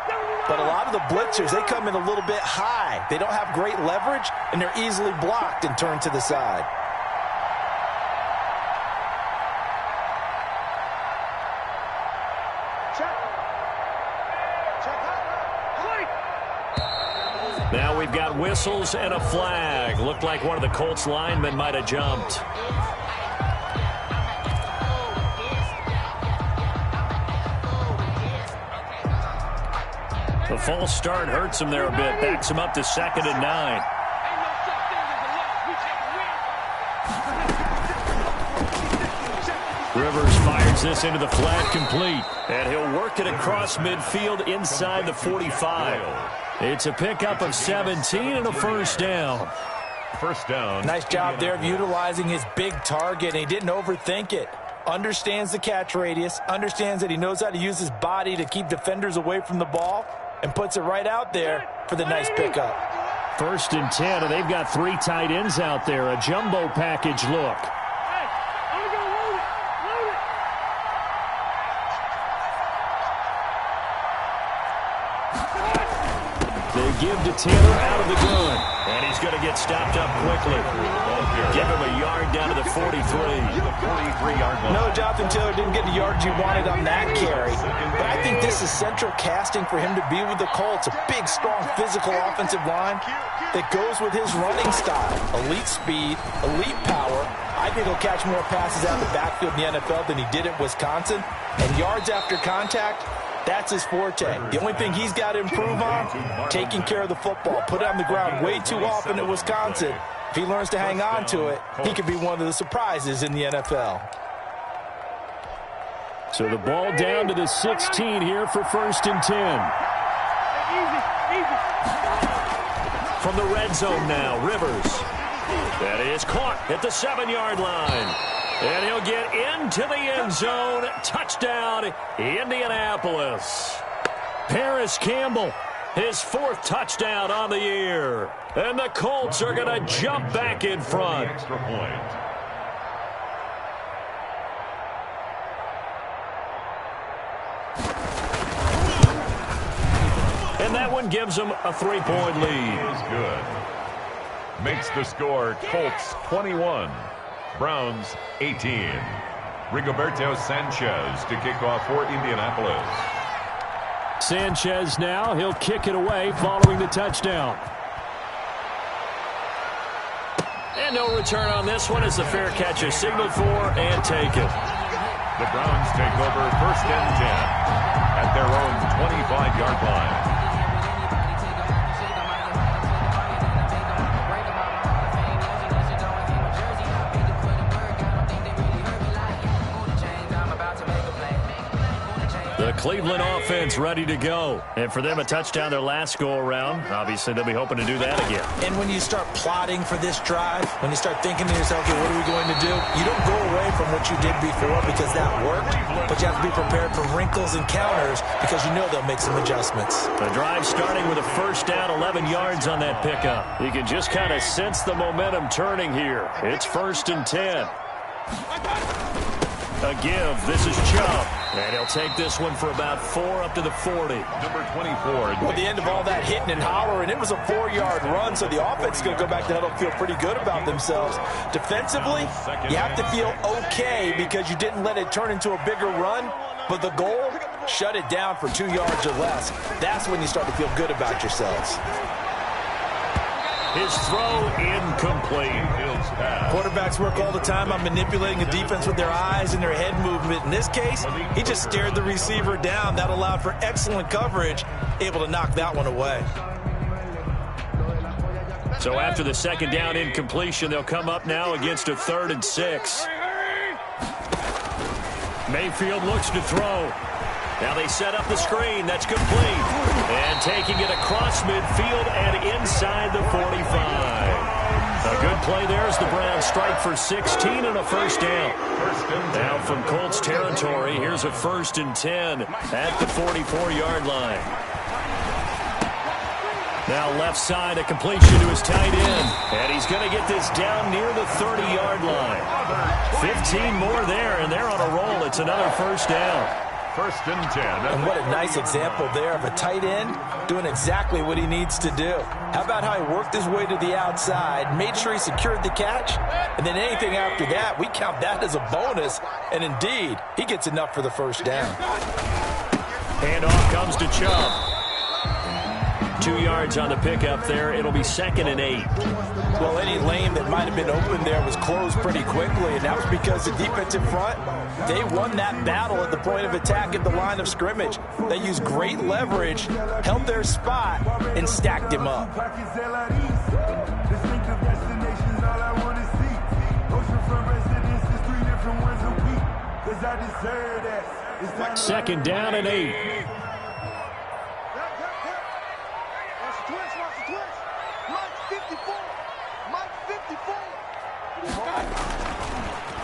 But a lot of the blitzers, they come in a little bit high. They don't have great leverage, and they're easily blocked and turned to the side. Now we've got whistles and a flag. Looked like one of the Colts linemen might have jumped. The false start hurts him there a bit. Backs him up to 2nd and 9. Rivers fires this into the flat, complete. And he'll work it across midfield inside the 45. It's a pickup of 17 and a first down. First down. Nice job there of utilizing his big target, and he didn't overthink it. Understands the catch radius, understands that he knows how to use his body to keep defenders away from the ball, and puts it right out there for the nice pickup. 1st and 10, and they've got 3 tight ends out there. A jumbo package look. They give to Taylor out of the gun. And he's going to get stopped up quickly. Give him a yard down to the 43. No, Jonathan Taylor didn't get the yards he wanted on that carry. But I think this is central casting for him to be with the Colts. A big, strong, physical offensive line that goes with his running style. Elite speed, elite power. I think he'll catch more passes out of the backfield in the NFL than he did at Wisconsin. And yards after contact, that's his forte. The only thing he's got to improve on, taking care of the football. Put it on the ground way too often at Wisconsin. If he learns to hang on to it, he could be one of the surprises in the NFL. So the ball down to the 16 here for 1st and 10. From the red zone now, Rivers. That is caught at the 7-yard line. And he'll get into the end zone. Touchdown, Indianapolis. Paris Campbell, his 4th touchdown on the year. And the Colts are going to jump back in front. Extra point. And that one gives them a 3-point lead. Is good. Makes the score Colts 21. Browns 18. Rigoberto Sanchez to kick off for Indianapolis. Sanchez now, he'll kick it away following the touchdown. And no return on this one as the fair catch is signaled for and taken. The Browns take over 1st and 10 at their own 25-yard line. The Cleveland offense ready to go. And for them, a touchdown their last go-around. Obviously, they'll be hoping to do that again. And when you start plotting for this drive, when you start thinking to yourself, okay, what are we going to do? You don't go away from what you did before because that worked, but you have to be prepared for wrinkles and counters because you know they'll make some adjustments. The drive starting with a 1st down, 11 yards on that pickup. You can just kind of sense the momentum turning here. It's 1st and 10. A give. This is Chubb. And he'll take this one for about 4 up to the 40. Number 24. Well, the end of all that hitting and hollering, it was a 4-yard run, so the offense is going to go back to huddle and feel pretty good about themselves. Defensively, you have to feel okay because you didn't let it turn into a bigger run, but the goal, shut it down for 2 yards or less. That's when you start to feel good about yourselves. His throw incomplete. Quarterbacks work all the time on manipulating a defense with their eyes and their head movement. In this case, he just stared the receiver down. That allowed for excellent coverage, able to knock that one away. So after the 2nd down incompletion, they'll come up now against a 3rd and 6. Mayfield looks to throw. Now they set up the screen. That's complete. And taking it across midfield and inside the 45. A good play there as the Browns strike for 16 and a 1st down. Now from Colts territory, here's a 1st and 10 at the 44-yard line. Now left side, a completion to his tight end. And he's going to get this down near the 30-yard line. 15 more there, and they're on a roll. It's another 1st down. 1st and 10. And what a nice example there of a tight end doing exactly what he needs to do. How about how he worked his way to the outside, made sure he secured the catch, and then anything after that, we count that as a bonus. And indeed, he gets enough for the 1st down. Handoff comes to Chubb. 2 yards on the pickup there. It'll be 2nd and 8. Well, any lane that might have been open there was closed pretty quickly, and that was because the defensive front, they won that battle at the point of attack at the line of scrimmage. They used great leverage, held their spot, and stacked him up. 2nd down and 8.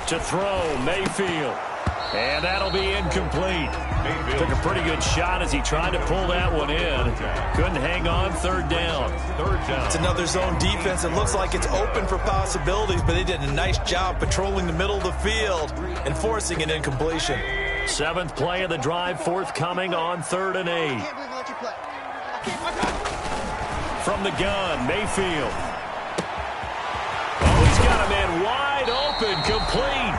To throw, Mayfield. And that'll be incomplete. Took a pretty good shot as he tried to pull that one in. Couldn't hang on. 3rd down. It's another zone defense. It looks like it's open for possibilities, but they did a nice job patrolling the middle of the field and forcing an incompletion. 7th play of the drive, forthcoming on 3rd and 8. From the gun, Mayfield. Oh, he's got a man wide open, complete.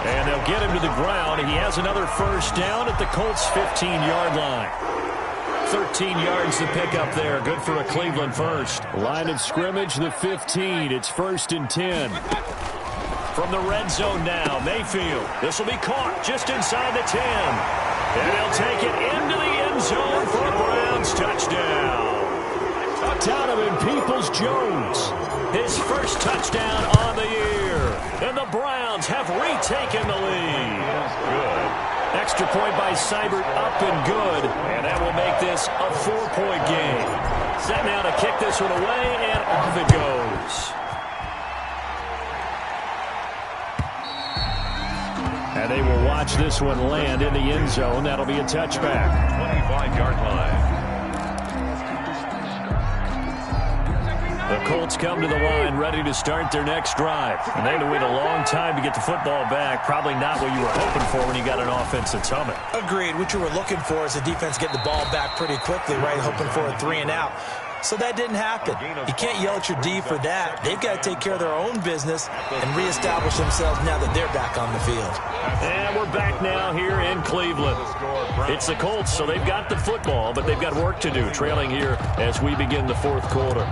And they'll get him to the ground. He has another first down at the Colts' 15-yard line. 13 yards to pick up there. Good for a Cleveland first. Line of scrimmage, the 15. It's 1st and 10. From the red zone now, Mayfield. This will be caught just inside the 10. And they'll take it into the end zone for a Browns touchdown. Donovan Peoples-Jones, his first touchdown on the year. And the Browns have retaken the lead. Good. Extra point by Seibert, up and good. And that will make this a 4-point game. Set now to kick this one away, and off it goes. And they will watch this one land in the end zone. That'll be a touchback. 25-yard line. The Colts come to the line ready to start their next drive. And they had to wait a long time to get the football back. Probably not what you were hoping for when you got an offense that's humming. Agreed. What you were looking for is the defense get the ball back pretty quickly, right? Hoping for a 3-and-out. So that didn't happen. You can't yell at your D for that. They've got to take care of their own business and reestablish themselves now that they're back on the field. And we're back now here in Cleveland. It's the Colts, so they've got the football, but they've got work to do, trailing here as we begin the 4th quarter.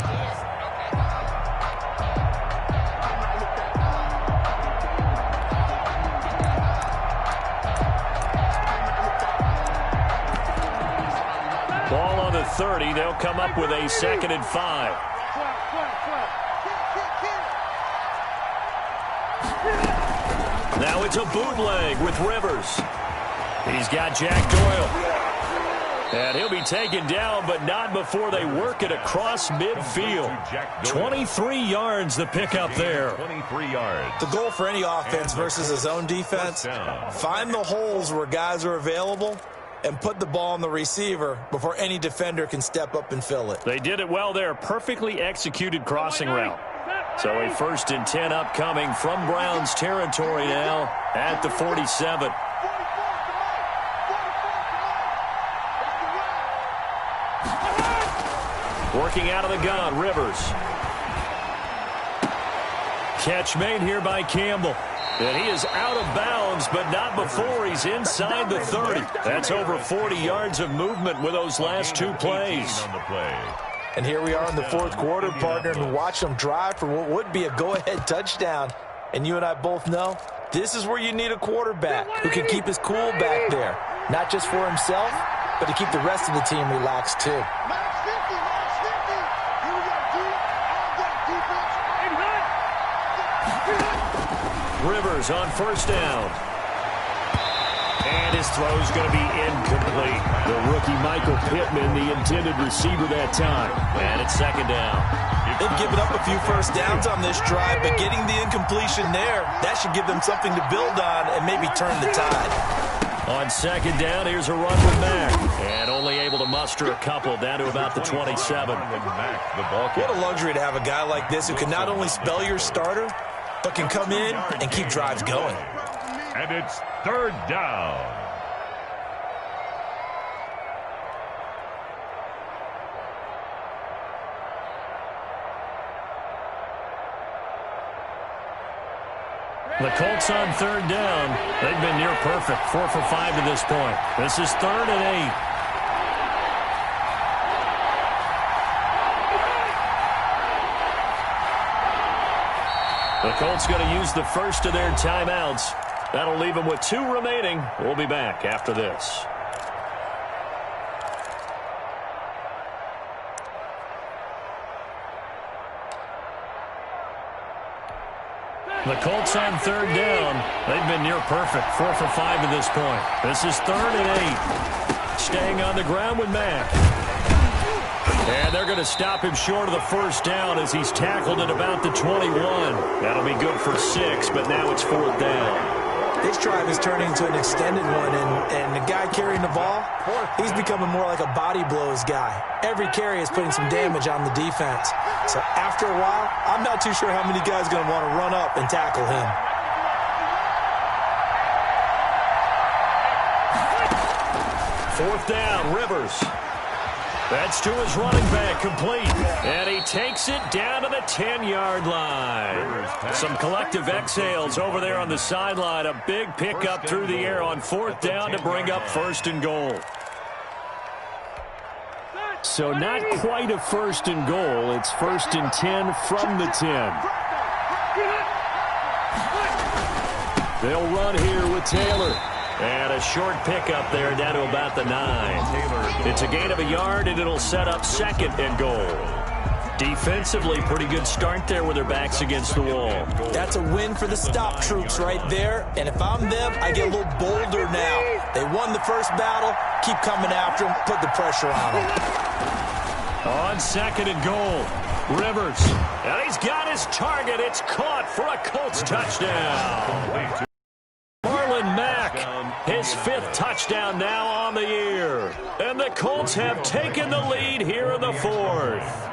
Ball on the 30. They'll come up with a 2nd and 5. Now it's a bootleg with Rivers. He's got Jack Doyle. And he'll be taken down, but not before they work it across midfield. 23 yards the pickup there. 23 yards. The goal for any offense versus his own defense, find the holes where guys are available and put the ball on the receiver before any defender can step up and fill it. They did it well there. Perfectly executed crossing route. So a 1st and 10 upcoming from Browns territory now at the 47. Working out of the gun, Rivers. Catch made here by Campbell. And he is out of bounds, but not before he's inside the 30. That's over 40 yards of movement with those last 2 plays. And here we are in the 4th quarter, partner, and watch them drive for what would be a go-ahead touchdown. And you and I both know this is where you need a quarterback who can keep his cool back there, not just for himself, but to keep the rest of the team relaxed too. Rivers on 1st down. And his throw's going to be incomplete. The rookie Michael Pittman, the intended receiver that time. And it's 2nd down. They've given up a few first downs on this drive, but getting the incompletion there, that should give them something to build on and maybe turn the tide. On 2nd down, here's a run with Mack. And only able to muster a couple down to about the 27. What a luxury to have a guy like this who can not only spell your starter, but can come in and keep drives going. And it's 3rd down. The Colts on 3rd down. They've been near perfect. 4 for 5 to this point. This is 3rd and 8. The Colts going to use the first of their timeouts. That'll leave them with 2 remaining. We'll be back after this. The Colts on 3rd down. They've been near perfect. 4 for 5 to this point. This is 3rd and 8. Staying on the ground with Mack. And they're going to stop him short of the first down as he's tackled at about the 21. That'll be good for 6, but now it's 4th down. This drive is turning into an extended one, and the guy carrying the ball, he's becoming more like a body blows guy. Every carry is putting some damage on the defense. So after a while, I'm not too sure how many guys are going to want to run up and tackle him. Fourth down, Rivers. That's to his running back, complete. And he takes it down to the 10-yard line. Some collective exhales over there on the sideline. A big pickup through the air on 4th down to bring up 1st and goal. So not quite a 1st and goal. It's 1st and 10 from the 10. They'll run here with Taylor. And a short pickup there down to about the 9. It's a gain of a yard, and it'll set up 2nd and goal. Defensively, pretty good start there with their backs against the wall. That's a win for the stop troops right there. And if I'm them, I get a little bolder now. They won the first battle. Keep coming after them. Put the pressure on them. On 2nd and goal, Rivers. And he's got his target. It's caught for a Colts touchdown. Marlon Mack, his 5th touchdown now on the year. And the Colts have taken the lead here in the 4th.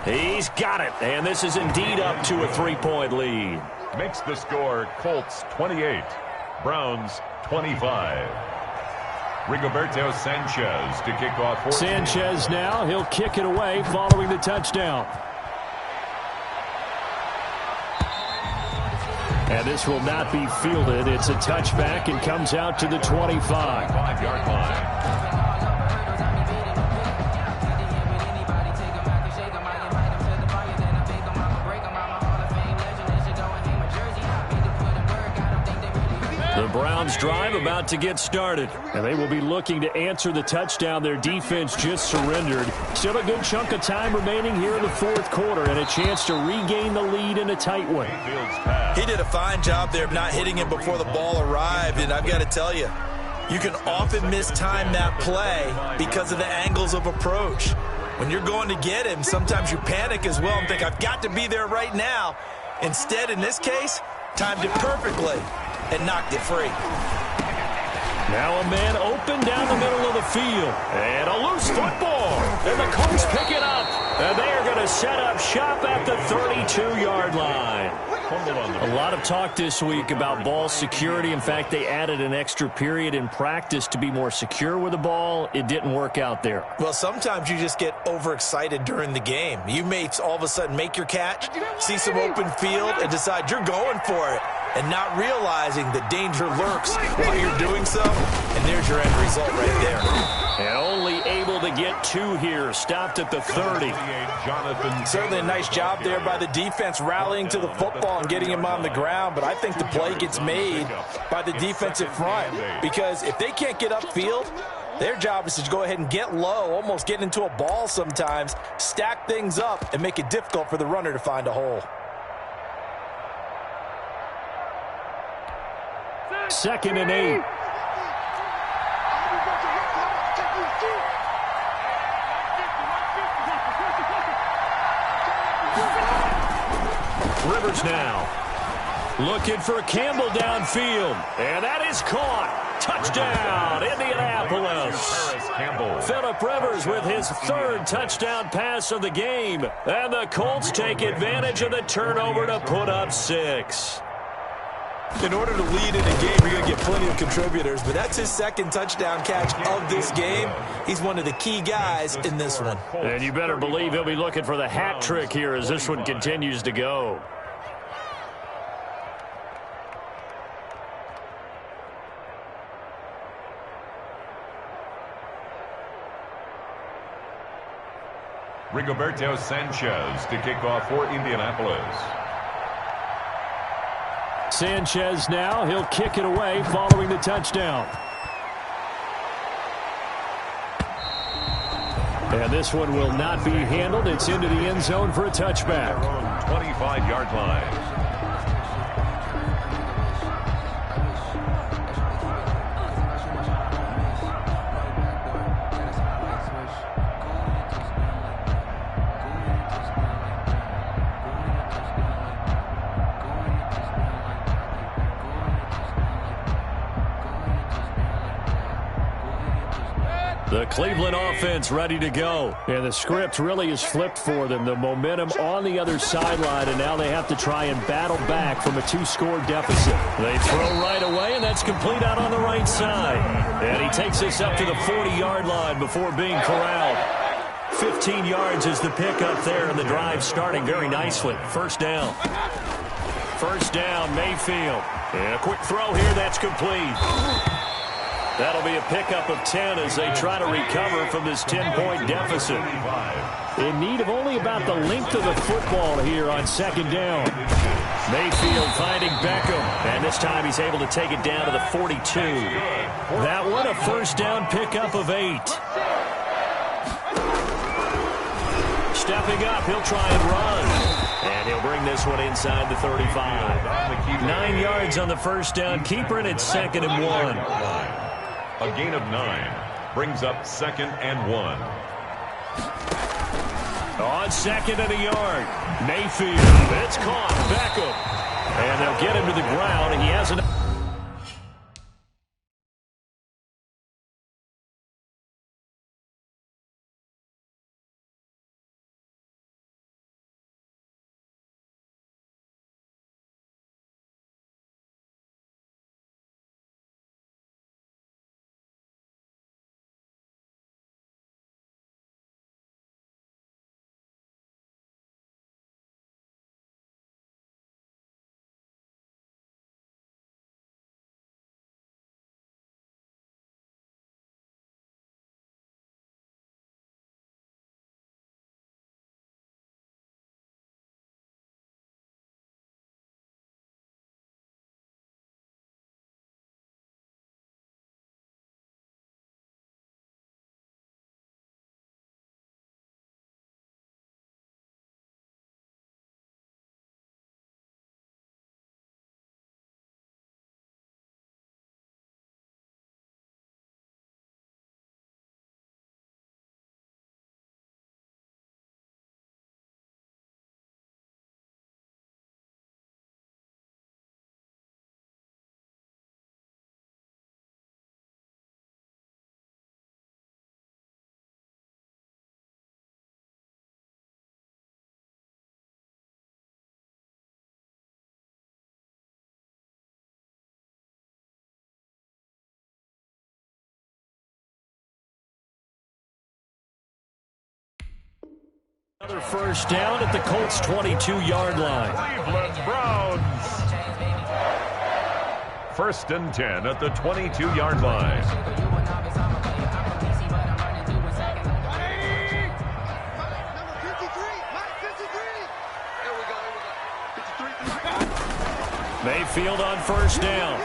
He's got it, and this is indeed up to a 3-point lead. Makes the score Colts 28, Browns 25. Rigoberto Sanchez to kick off. Sanchez now, he'll kick it away following the touchdown. And this will not be fielded. It's a touchback and comes out to the 25. 5-yard line. The Browns drive about to get started, and they will be looking to answer the touchdown their defense just surrendered. Still a good chunk of time remaining here in the 4th quarter and a chance to regain the lead in a tight one. He did a fine job there of not hitting him before the ball arrived, and I've got to tell you, you can often mistime that play because of the angles of approach. When you're going to get him, sometimes you panic as well and think, I've got to be there right now. Instead, in this case, timed it perfectly and knocked it free. Now a man open down the middle of the field. And a loose football. And the Colts pick it up. And they are going to set up shop at the 32-yard line. A lot of talk this week about ball security. In fact, they added an extra period in practice to be more secure with the ball. It didn't work out there. Well, sometimes you just get overexcited during the game. You may all of a sudden make your catch, see some open field, and decide you're going for it, and not realizing the danger lurks while you're doing so. And there's your end result right there. And only able to get 2 here. Stopped at the 30. Certainly a nice job there by the defense rallying to the football and getting him on the ground. But I think the play gets made by the defensive front. Because if they can't get upfield, their job is to go ahead and get low, almost get into a ball sometimes, stack things up, and make it difficult for the runner to find a hole. 2nd and 8. Rivers now. Looking for Campbell downfield. And that is caught. Touchdown, Indianapolis. Phillip Rivers with his 3rd touchdown pass of the game. And the Colts take advantage of the turnover to put up 6. In order to lead in a game, you're going to get plenty of contributors, but that's his 2nd touchdown catch of this game. He's one of the key guys in this one. And you better believe he'll be looking for the hat trick here as this one continues to go. Rigoberto Sanchez to kick off for Indianapolis. Sanchez now, he'll kick it away following the touchdown. And this one will not be handled. It's into the end zone for a touchback. 25-yard line. The Cleveland offense ready to go. Yeah, the script really is flipped for them. The momentum on the other sideline, and now they have to try and battle back from a 2-score deficit. They throw right away, and that's complete out on the right side. And he takes this up to the 40-yard line before being corralled. 15 yards is the pickup there, and the drive starting very nicely. First down. First down, Mayfield. And a quick throw here, that's complete. That'll be a pickup of 10 as they try to recover from this 10-point deficit. In need of only about the length of the football here on second down. Mayfield finding Beckham, and this time he's able to take it down to the 42. That one a first down pickup of 8. Stepping up, he'll try and run. And he'll bring this one inside the 35. 9 yards on the first down keeper, and it's 2nd and 1. A gain of 9 brings up 2nd and 1. On 2nd and a yard, Mayfield. It's caught. Beckham. And they'll get him to the ground, and he has an... Another first down at the Colts' 22-yard line. Cleveland Browns. 1st and 10 at the 22-yard line. Mayfield on first down.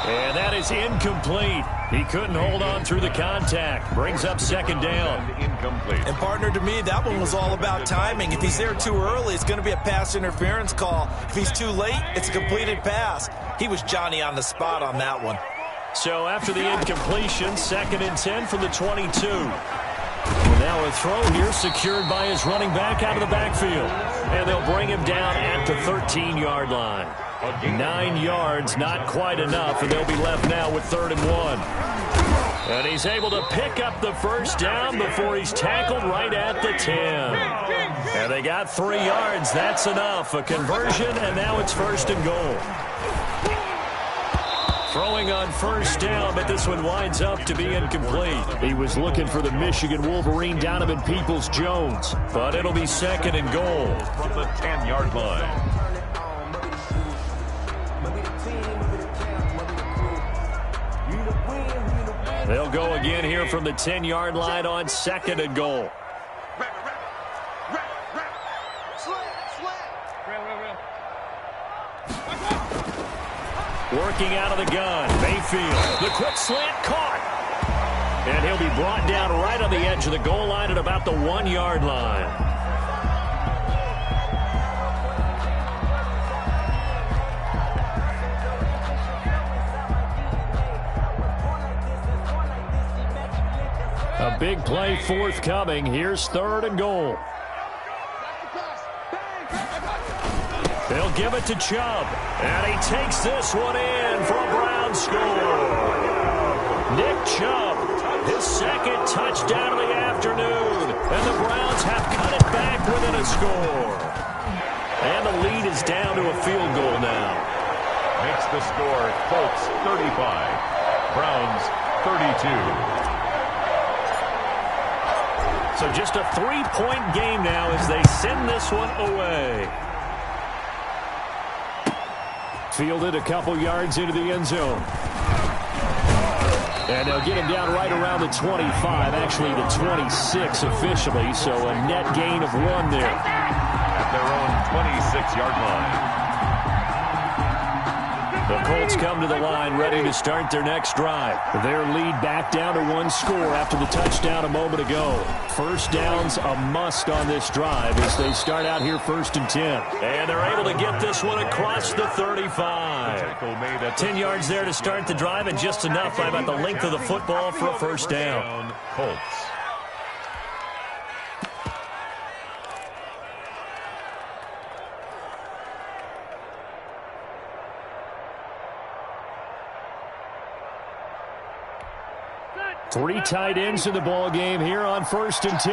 And that is incomplete. He couldn't hold on through the contact. Brings up 2nd down. Incomplete. And partner, to me, that one was all about timing. If he's there too early, it's going to be a pass interference call. If he's too late, it's a completed pass. He was Johnny on the spot on that one. So after the incompletion, 2nd and 10 from the 22. And now a throw here secured by his running back out of the backfield. And they'll bring him down at the 13-yard line. 9 yards, not quite enough, and they'll be left now with 3rd and 1. And he's able to pick up the first down before he's tackled right at the 10. And they got 3 yards. That's enough. A conversion, and now it's 1st and goal. Throwing on first down, but this one winds up to be incomplete. He was looking for the Michigan Wolverine Donovan Peoples-Jones. But it'll be 2nd and goal. From the 10-yard line. They'll go again here from the 10-yard line on 2nd and goal. Working out of the gun, Mayfield. The quick slant caught. And he'll be brought down right on the edge of the goal line at about the 1-yard line. A big play forthcoming. Here's 3rd and goal. They'll give it to Chubb. And he takes this one in for a Brown score. Nick Chubb His second touchdown of the afternoon. And the Browns have cut it back within a score. And the lead is down to a field goal now. Makes the score Colts 35, Browns 32. So just a 3-point game now as they send this one away. Fielded a couple yards into the end zone. And they'll get him down right around the 25, actually the 26 officially, so a net gain of 1 there. At their own 26-yard line. The Colts come to the line ready to start their next drive. Their lead back down to 1 score after the touchdown a moment ago. First down's a must on this drive as they start out here 1st and 10. And they're able to get this one across the 35. 10 yards there to start the drive, and just enough by about the length of the football for a first down. Colts. Three tight ends in the ball game here on 1st and 10.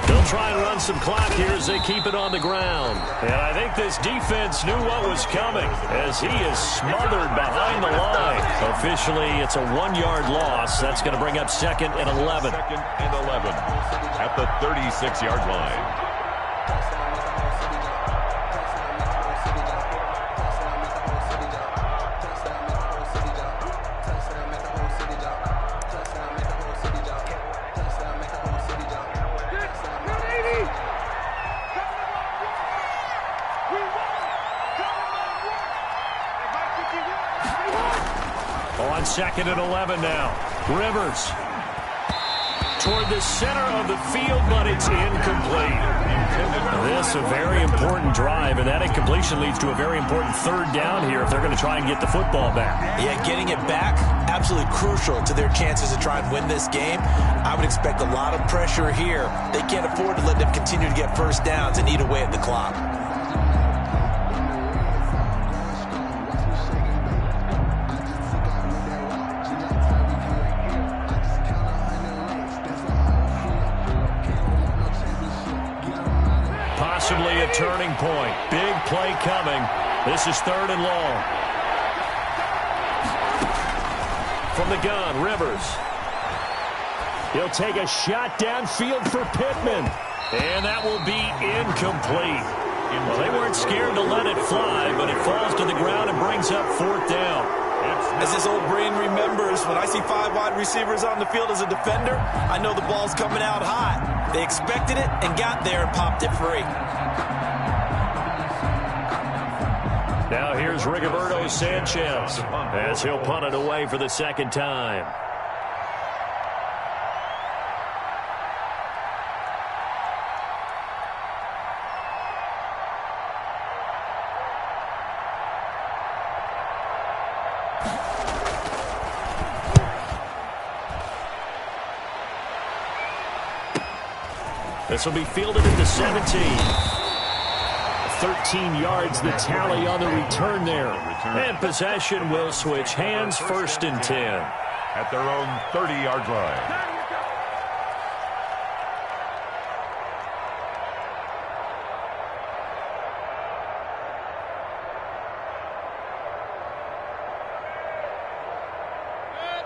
They'll try and run some clock here as they keep it on the ground. And I think this defense knew what was coming as he is smothered behind the line. Officially, it's a 1-yard loss. That's going to bring up 2nd and 11. 2nd and 11 at the 36-yard line. On 2nd and 11 now. Rivers toward the center of the field, but it's incomplete. This a very important drive, and that incompletion leads to a very important 3rd down here if they're going to try and get the football back. Yeah, getting it back, absolutely crucial to their chances to try and win this game. I would expect a lot of pressure here. They can't afford to let them continue to get first downs and eat away at the clock. Possibly a turning point. Big play coming. This is 3rd and long. From the gun, Rivers. He'll take a shot downfield for Pittman. And that will be incomplete. Well, they weren't scared to let it fly, but it falls to the ground and brings up 4th down. As this old brain remembers, when I see 5 wide receivers on the field as a defender, I know the ball's coming out hot. They expected it and got there and popped it free. Now here's Rigoberto Sanchez as he'll punt it away for the 2nd time. This will be fielded at the 17. 13 yards the tally on the return there. And possession will switch hands, 1st and 10. At their own 30-yard line.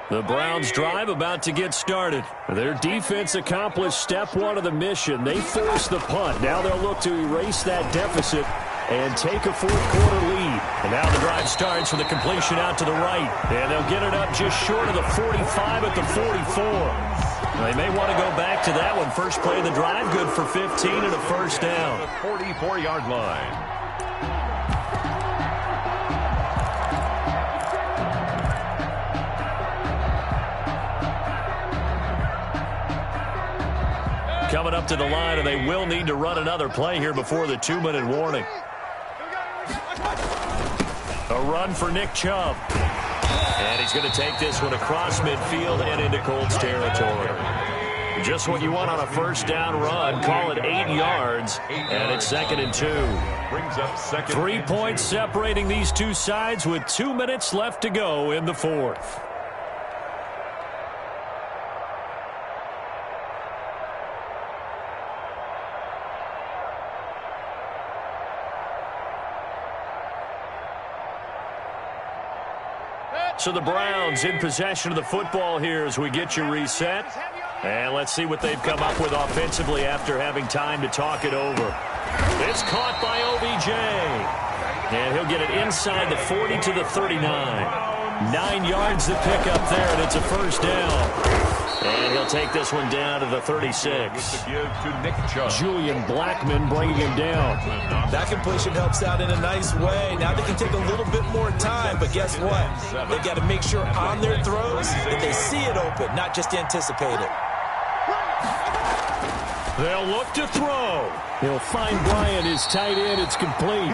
The Browns drive about to get started. Their defense accomplished step 1 of the mission. They forced the punt. Now they'll look to erase that deficit and take a 4th quarter lead. And now the drive starts with a completion out to the right. And they'll get it up just short of the 45 at the 44. They may want to go back to that one. First play of the drive, good for 15 and a first down. The 44-yard line. Coming up to the line, and they will need to run another play here before the 2-minute warning. A run for Nick Chubb. And he's going to take this one across midfield and into Colts territory. Just what you want on a first down run. Call it 8 yards, and it's 2nd and 2. Brings up 2nd. 3 points separating these two sides with 2 minutes left to go in the 4th. So the Browns in possession of the football here as we get you reset. And let's see what they've come up with offensively after having time to talk it over. It's caught by OBJ. And he'll get it inside the 40 to the 39. 9 yards to pick up there, and it's a first down. And he'll take this one down to the 36. Julian Blackmon bringing him down. That completion helps out in a nice way. Now they can take a little bit more time, but guess what? They've got to make sure on their throws that they see it open, not just anticipate it. They'll look to throw. He'll find Bryant, his tight end. It's complete.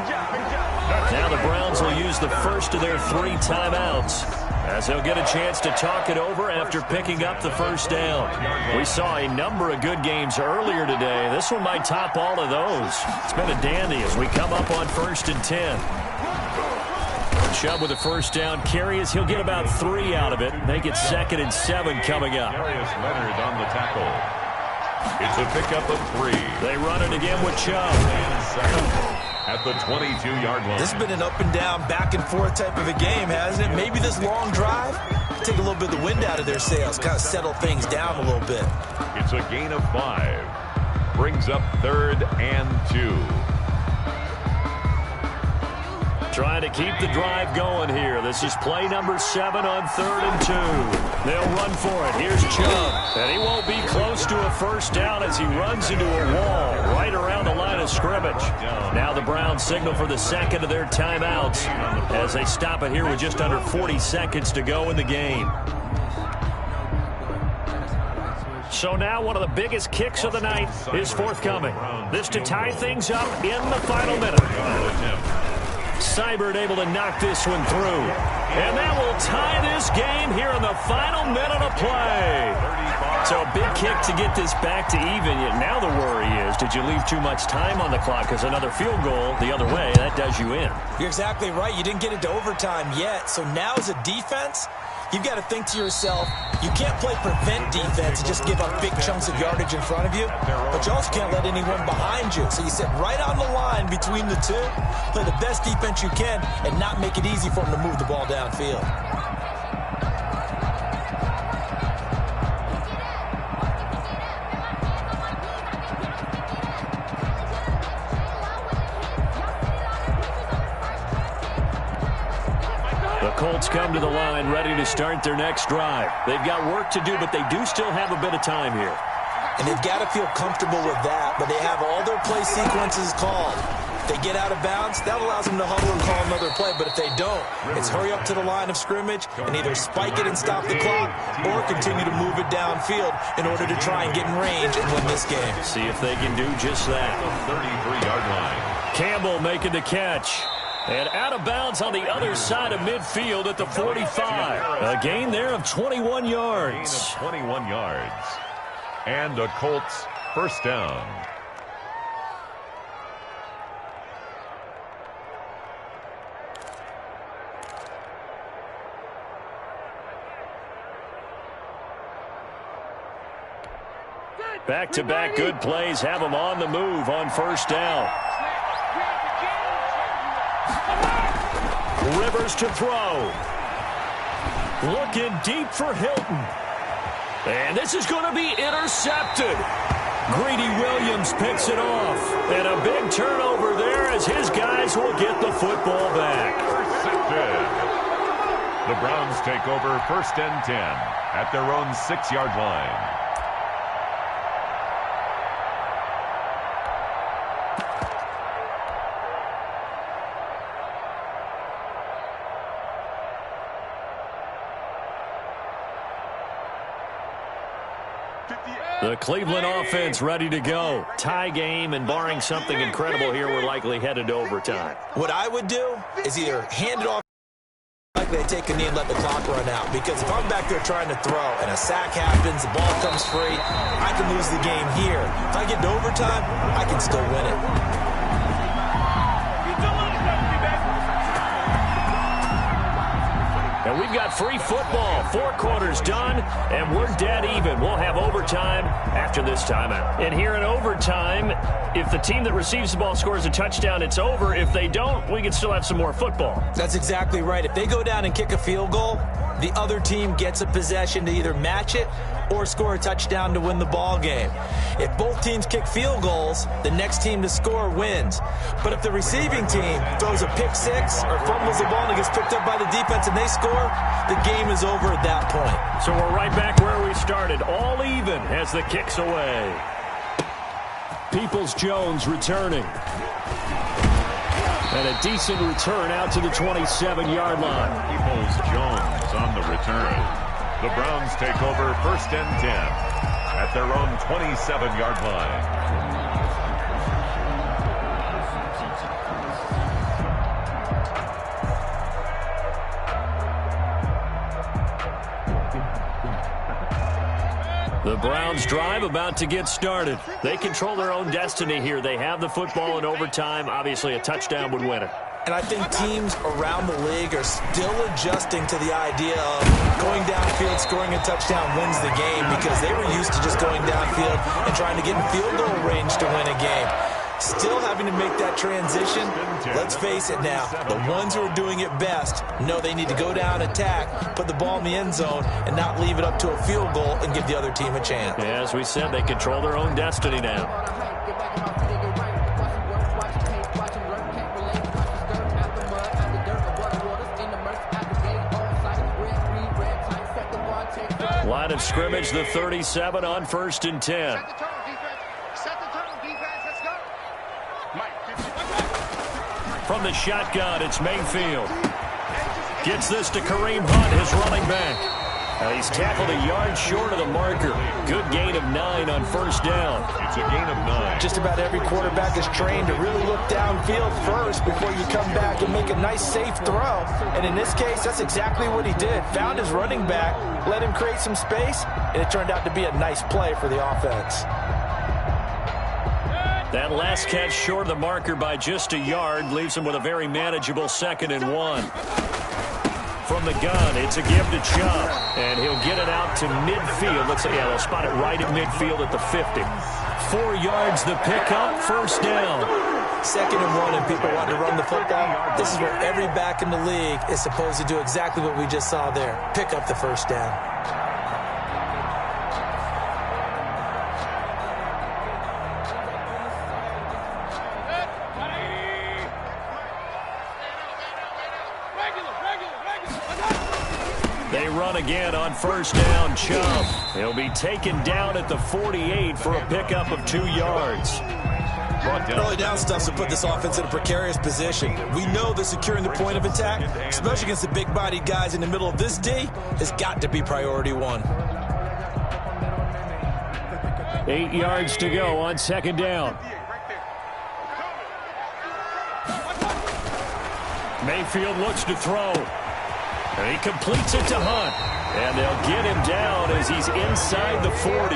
Now the Browns will use the first of their 3 timeouts, as they'll get a chance to talk it over after picking up the first down. We saw a number of good games earlier today. This one might top all of those. It's been a dandy as we come up on 1st and 10. Chubb with a first down carry as he'll get about 3 out of it. Make it 2nd and 7 coming up. Darius Leonard on the tackle. It's a pickup of 3. They run it again with Chubb. At the 22-yard line. This has been an up and down, back and forth type of a game, hasn't it? Maybe this long drive, take a little bit of the wind out of their sails, kind of settle things down a little bit. It's a gain of 5. Brings up 3rd and 2. Trying to keep the drive going here. This is play number 7 on 3rd and 2. They'll run for it. Here's Chubb. And he won't be close to a first down as he runs into a wall right around the line of scrimmage. Now the Browns signal for the 2nd of their timeouts as they stop it here with just under 40 seconds to go in the game. So now one of the biggest kicks of the night is forthcoming. This to tie things up in the final minute. Seibert able to knock this one through. And that will tie this game here in the final minute of play. So a big kick to get this back to even. Yet now the worry is, did you leave too much time on the clock? Because another field goal the other way, that does you in. You're exactly right. You didn't get it to overtime yet. So now as a defense, you've got to think to yourself, you can't play prevent defense and just give up big chunks of yardage in front of you, but you also can't let anyone behind you. So you sit right on the line between the two, play the best defense you can, and not make it easy for them to move the ball downfield. Colts come to the line ready to start their next drive. They've got work to do, but they do still have a bit of time here. And they've got to feel comfortable with that, but they have all their play sequences called. If they get out of bounds, that allows them to huddle and call another play, but if they don't, it's hurry up to the line of scrimmage and either spike it and stop the clock or continue to move it downfield in order to try and get in range and win this game. See if they can do just that. 33-yard line. Campbell making the catch. And out of bounds on the other side of midfield at the 45. A gain there of 21 yards. Gain of 21 yards. And a Colts first down. Back-to-back good plays have them on the move on first down. Rivers to throw. Looking deep for Hilton. And this is going to be intercepted. Greedy Williams picks it off. And a big turnover there as his guys will get the football back. Intercepted. The Browns take over 1st and 10 at their own 6-yard line. The Cleveland offense ready to go. Tie game, and barring something incredible here, we're likely headed to overtime. What I would do is either hand it off likely I take a knee and let the clock run out. Because if I'm back there trying to throw and a sack happens, the ball comes free, I can lose the game here. If I get to overtime, I can still win it. And we've got free football. 4 quarters done, and we're dead even. We'll have overtime after this timeout. And here in overtime, if the team that receives the ball scores a touchdown, it's over. If they don't, we can still have some more football. That's exactly right. If they go down and kick a field goal, the other team gets a possession to either match it or score a touchdown to win the ball game. If both teams kick field goals, the next team to score wins. But if the receiving team throws a pick six or fumbles the ball and it gets picked up by the defense and they score, the game is over at that point. So we're right back where we started, all even as the kick's away. Peoples-Jones returning. And a decent return out to the 27-yard line. Peoples-Jones on the return. The Browns take over 1st and 10 at their own 27-yard line. The Browns drive about to get started. They control their own destiny here. They have the football in overtime. Obviously, a touchdown would win it. And I think teams around the league are still adjusting to the idea of going downfield, scoring a touchdown wins the game, because they were used to just going downfield and trying to get in field goal range to win a game. Still having to make that transition. Let's face it now, the ones who are doing it best know they need to go down, attack, put the ball in the end zone, and not leave it up to a field goal and give the other team a chance. Yeah, as we said, they control their own destiny now. Line of scrimmage, the 37 on 1st and 10. From the shotgun, it's Mayfield. Gets this to Kareem Hunt, his running back. He's tackled a yard short of the marker. Good gain of 9 on 1st down. It's a gain of 9. Just about every quarterback is trained to really look downfield first before you come back and make a nice, safe throw. And in this case, that's exactly what he did. Found his running back, let him create some space, and it turned out to be a nice play for the offense. That last catch short of the marker by just a yard leaves him with a very manageable 2nd and 1. From the gun, it's a give to Chubb, and he'll get it out to midfield. Looks like, yeah, they'll spot it right at midfield at the 50. 4 yards the pickup, 1st down. 2nd and 1, and people want to run the football. This is where every back in the league is supposed to do exactly what we just saw there. Pick up the 1st down. They run again on 1st down. Chubb. He'll be taken down at the 48 for a pickup of 2 yards. Early down stuff to put this offense in a precarious position. We know that securing the point of attack, especially against the big-bodied guys in the middle of this D, has got to be priority 1. 8 yards to go on 2nd down. Mayfield looks to throw. And he completes it to Hunt. And they'll get him down as he's inside the 40.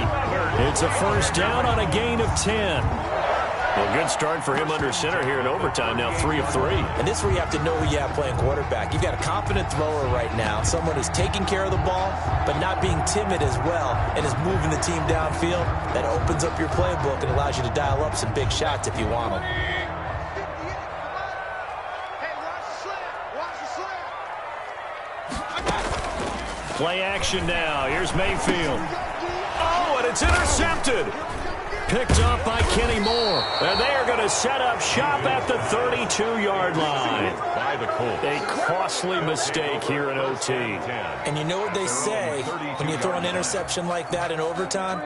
It's a 1st down on a gain of 10. Well, good start for him under center here in overtime. Now 3 of 3. And this is where you have to know who you have playing quarterback. You've got a confident thrower right now. Someone who's taking care of the ball, but not being timid as well, and is moving the team downfield. That opens up your playbook and allows you to dial up some big shots if you want them. Play action now. Here's Mayfield. Oh, and it's intercepted. Picked up by Kenny Moore. And they are going to set up shop at the 32-yard line. By the Colts. A costly mistake here in OT. And you know what they say when you throw an interception like that in overtime?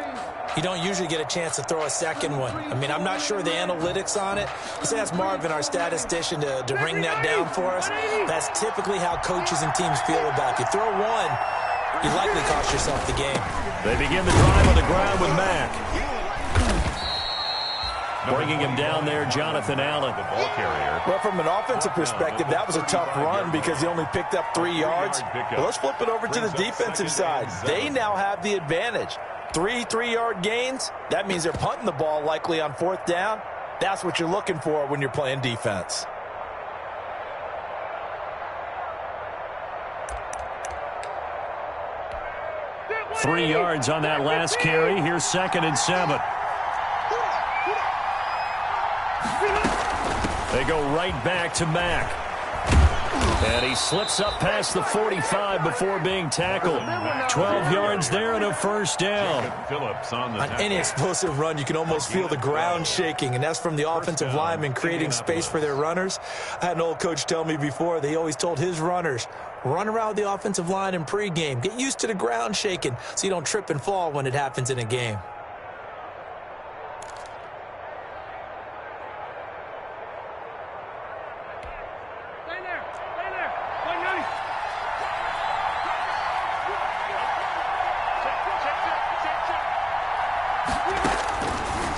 You don't usually get a chance to throw a second one. I mean, I'm not sure the analytics on it. Let's ask Marvin, our statistician, to ring that down for us. That's typically how coaches and teams feel about you. Throw one, you likely cost yourself the game. They begin the drive on the ground with Mack. Bringing him down there, Jonathan Allen. The ball carrier. Well, from an offensive perspective, that was a tough run because he only picked up 3 yards. But let's flip it over to the defensive side. They now have the advantage. 3 3-yard gains, that means they're punting the ball likely on 4th down. That's what you're looking for when you're playing defense. Three yards on that last carry. Here's 2nd and 7. They go right back to Mack. And he slips up past the 45 before being tackled. 12 yards there and a 1st down. Phillips on any explosive run, you can almost feel the ground shaking, and that's from the offensive linemen creating space for their runners. I had an old coach tell me before, they always told his runners, run around the offensive line in pregame. Get used to the ground shaking so you don't trip and fall when it happens in a game.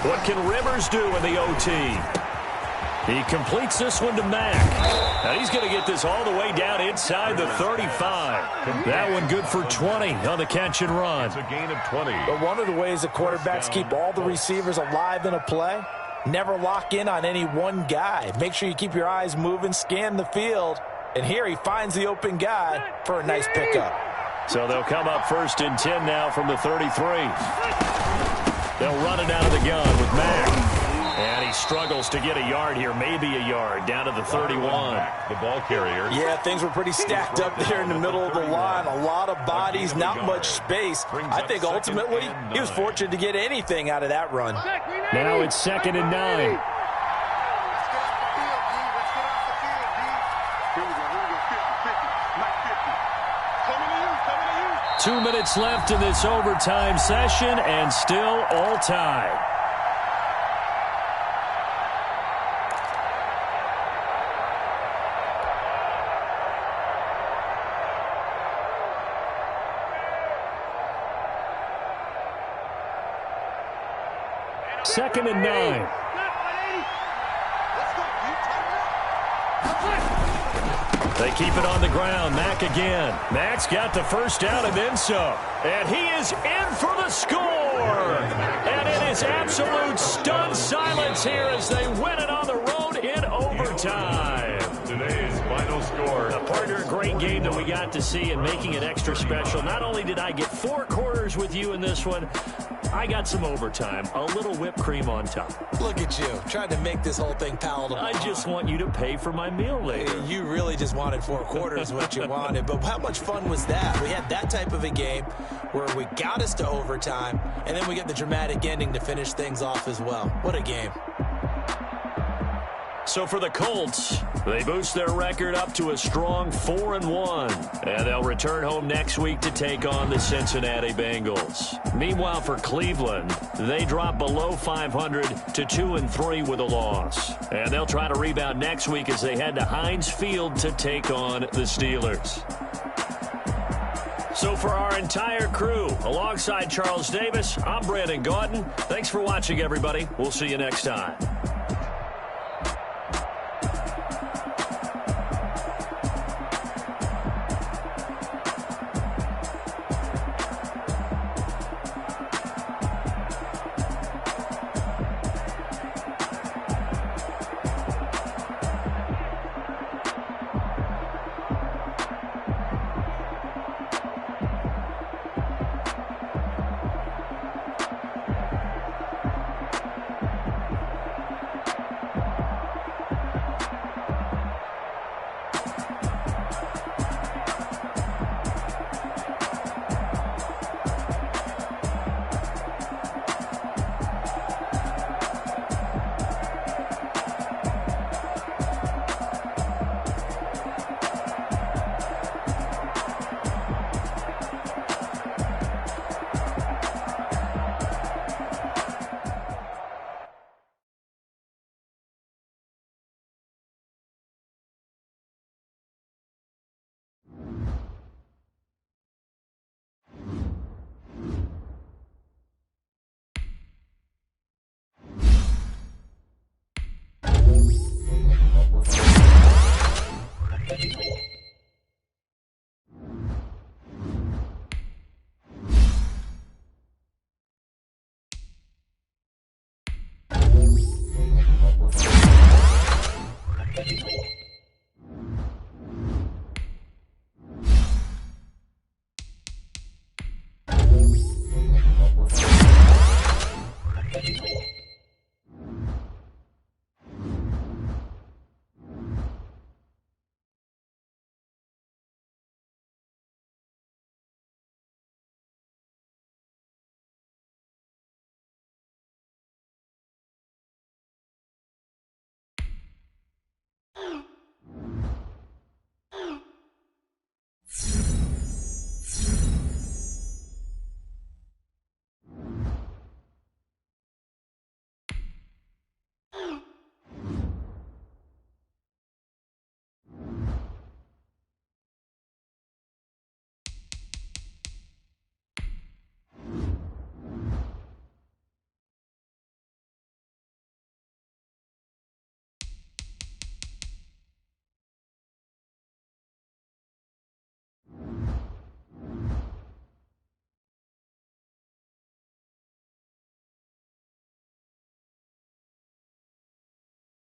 What can Rivers do in the OT? He completes this one to Mack. Now he's going to get this all the way down inside the 35. That one good for 20 on the catch and run. It's a gain of 20. But one of the ways the quarterbacks keep all the receivers alive in a play, never lock in on any one guy. Make sure you keep your eyes moving, scan the field. And here he finds the open guy for a nice pickup. So they'll come up 1st and 10 now from the 33. They'll run it out of the gun with Mack. And he struggles to get a yard here, maybe a yard, down to the 31. The ball carrier. Yeah, things were pretty stacked up there in the middle of the line. A lot of bodies, not much space. I think ultimately he was fortunate to get anything out of that run. Now it's 2nd and 9. 2 minutes left in this overtime session, and still all tied. Second and 9. They keep it on the ground. Mack again. Mack's got the 1st down and then some. And he is in for the score. And it is absolute stunned silence here as they win it on the road in overtime. Today's final score. Partner, a great game that we got to see and making it extra special. Not only did I get 4 quarters with you in this one, I got some overtime, a little whipped cream on top. Look at you, trying to make this whole thing palatable. I just want you to pay for my meal later. You really just wanted 4 quarters what you wanted, but how much fun was that? We had that type of a game where we got us to overtime, and then we get the dramatic ending to finish things off as well. What a game. So for the Colts, they boost their record up to a strong 4-1. And they'll return home next week to take on the Cincinnati Bengals. Meanwhile, for Cleveland, they drop below 500 to 2-3 with a loss. And they'll try to rebound next week as they head to Heinz Field to take on the Steelers. So for our entire crew, alongside Charles Davis, I'm Brandon Gaudin. Thanks for watching, everybody. We'll see you next time.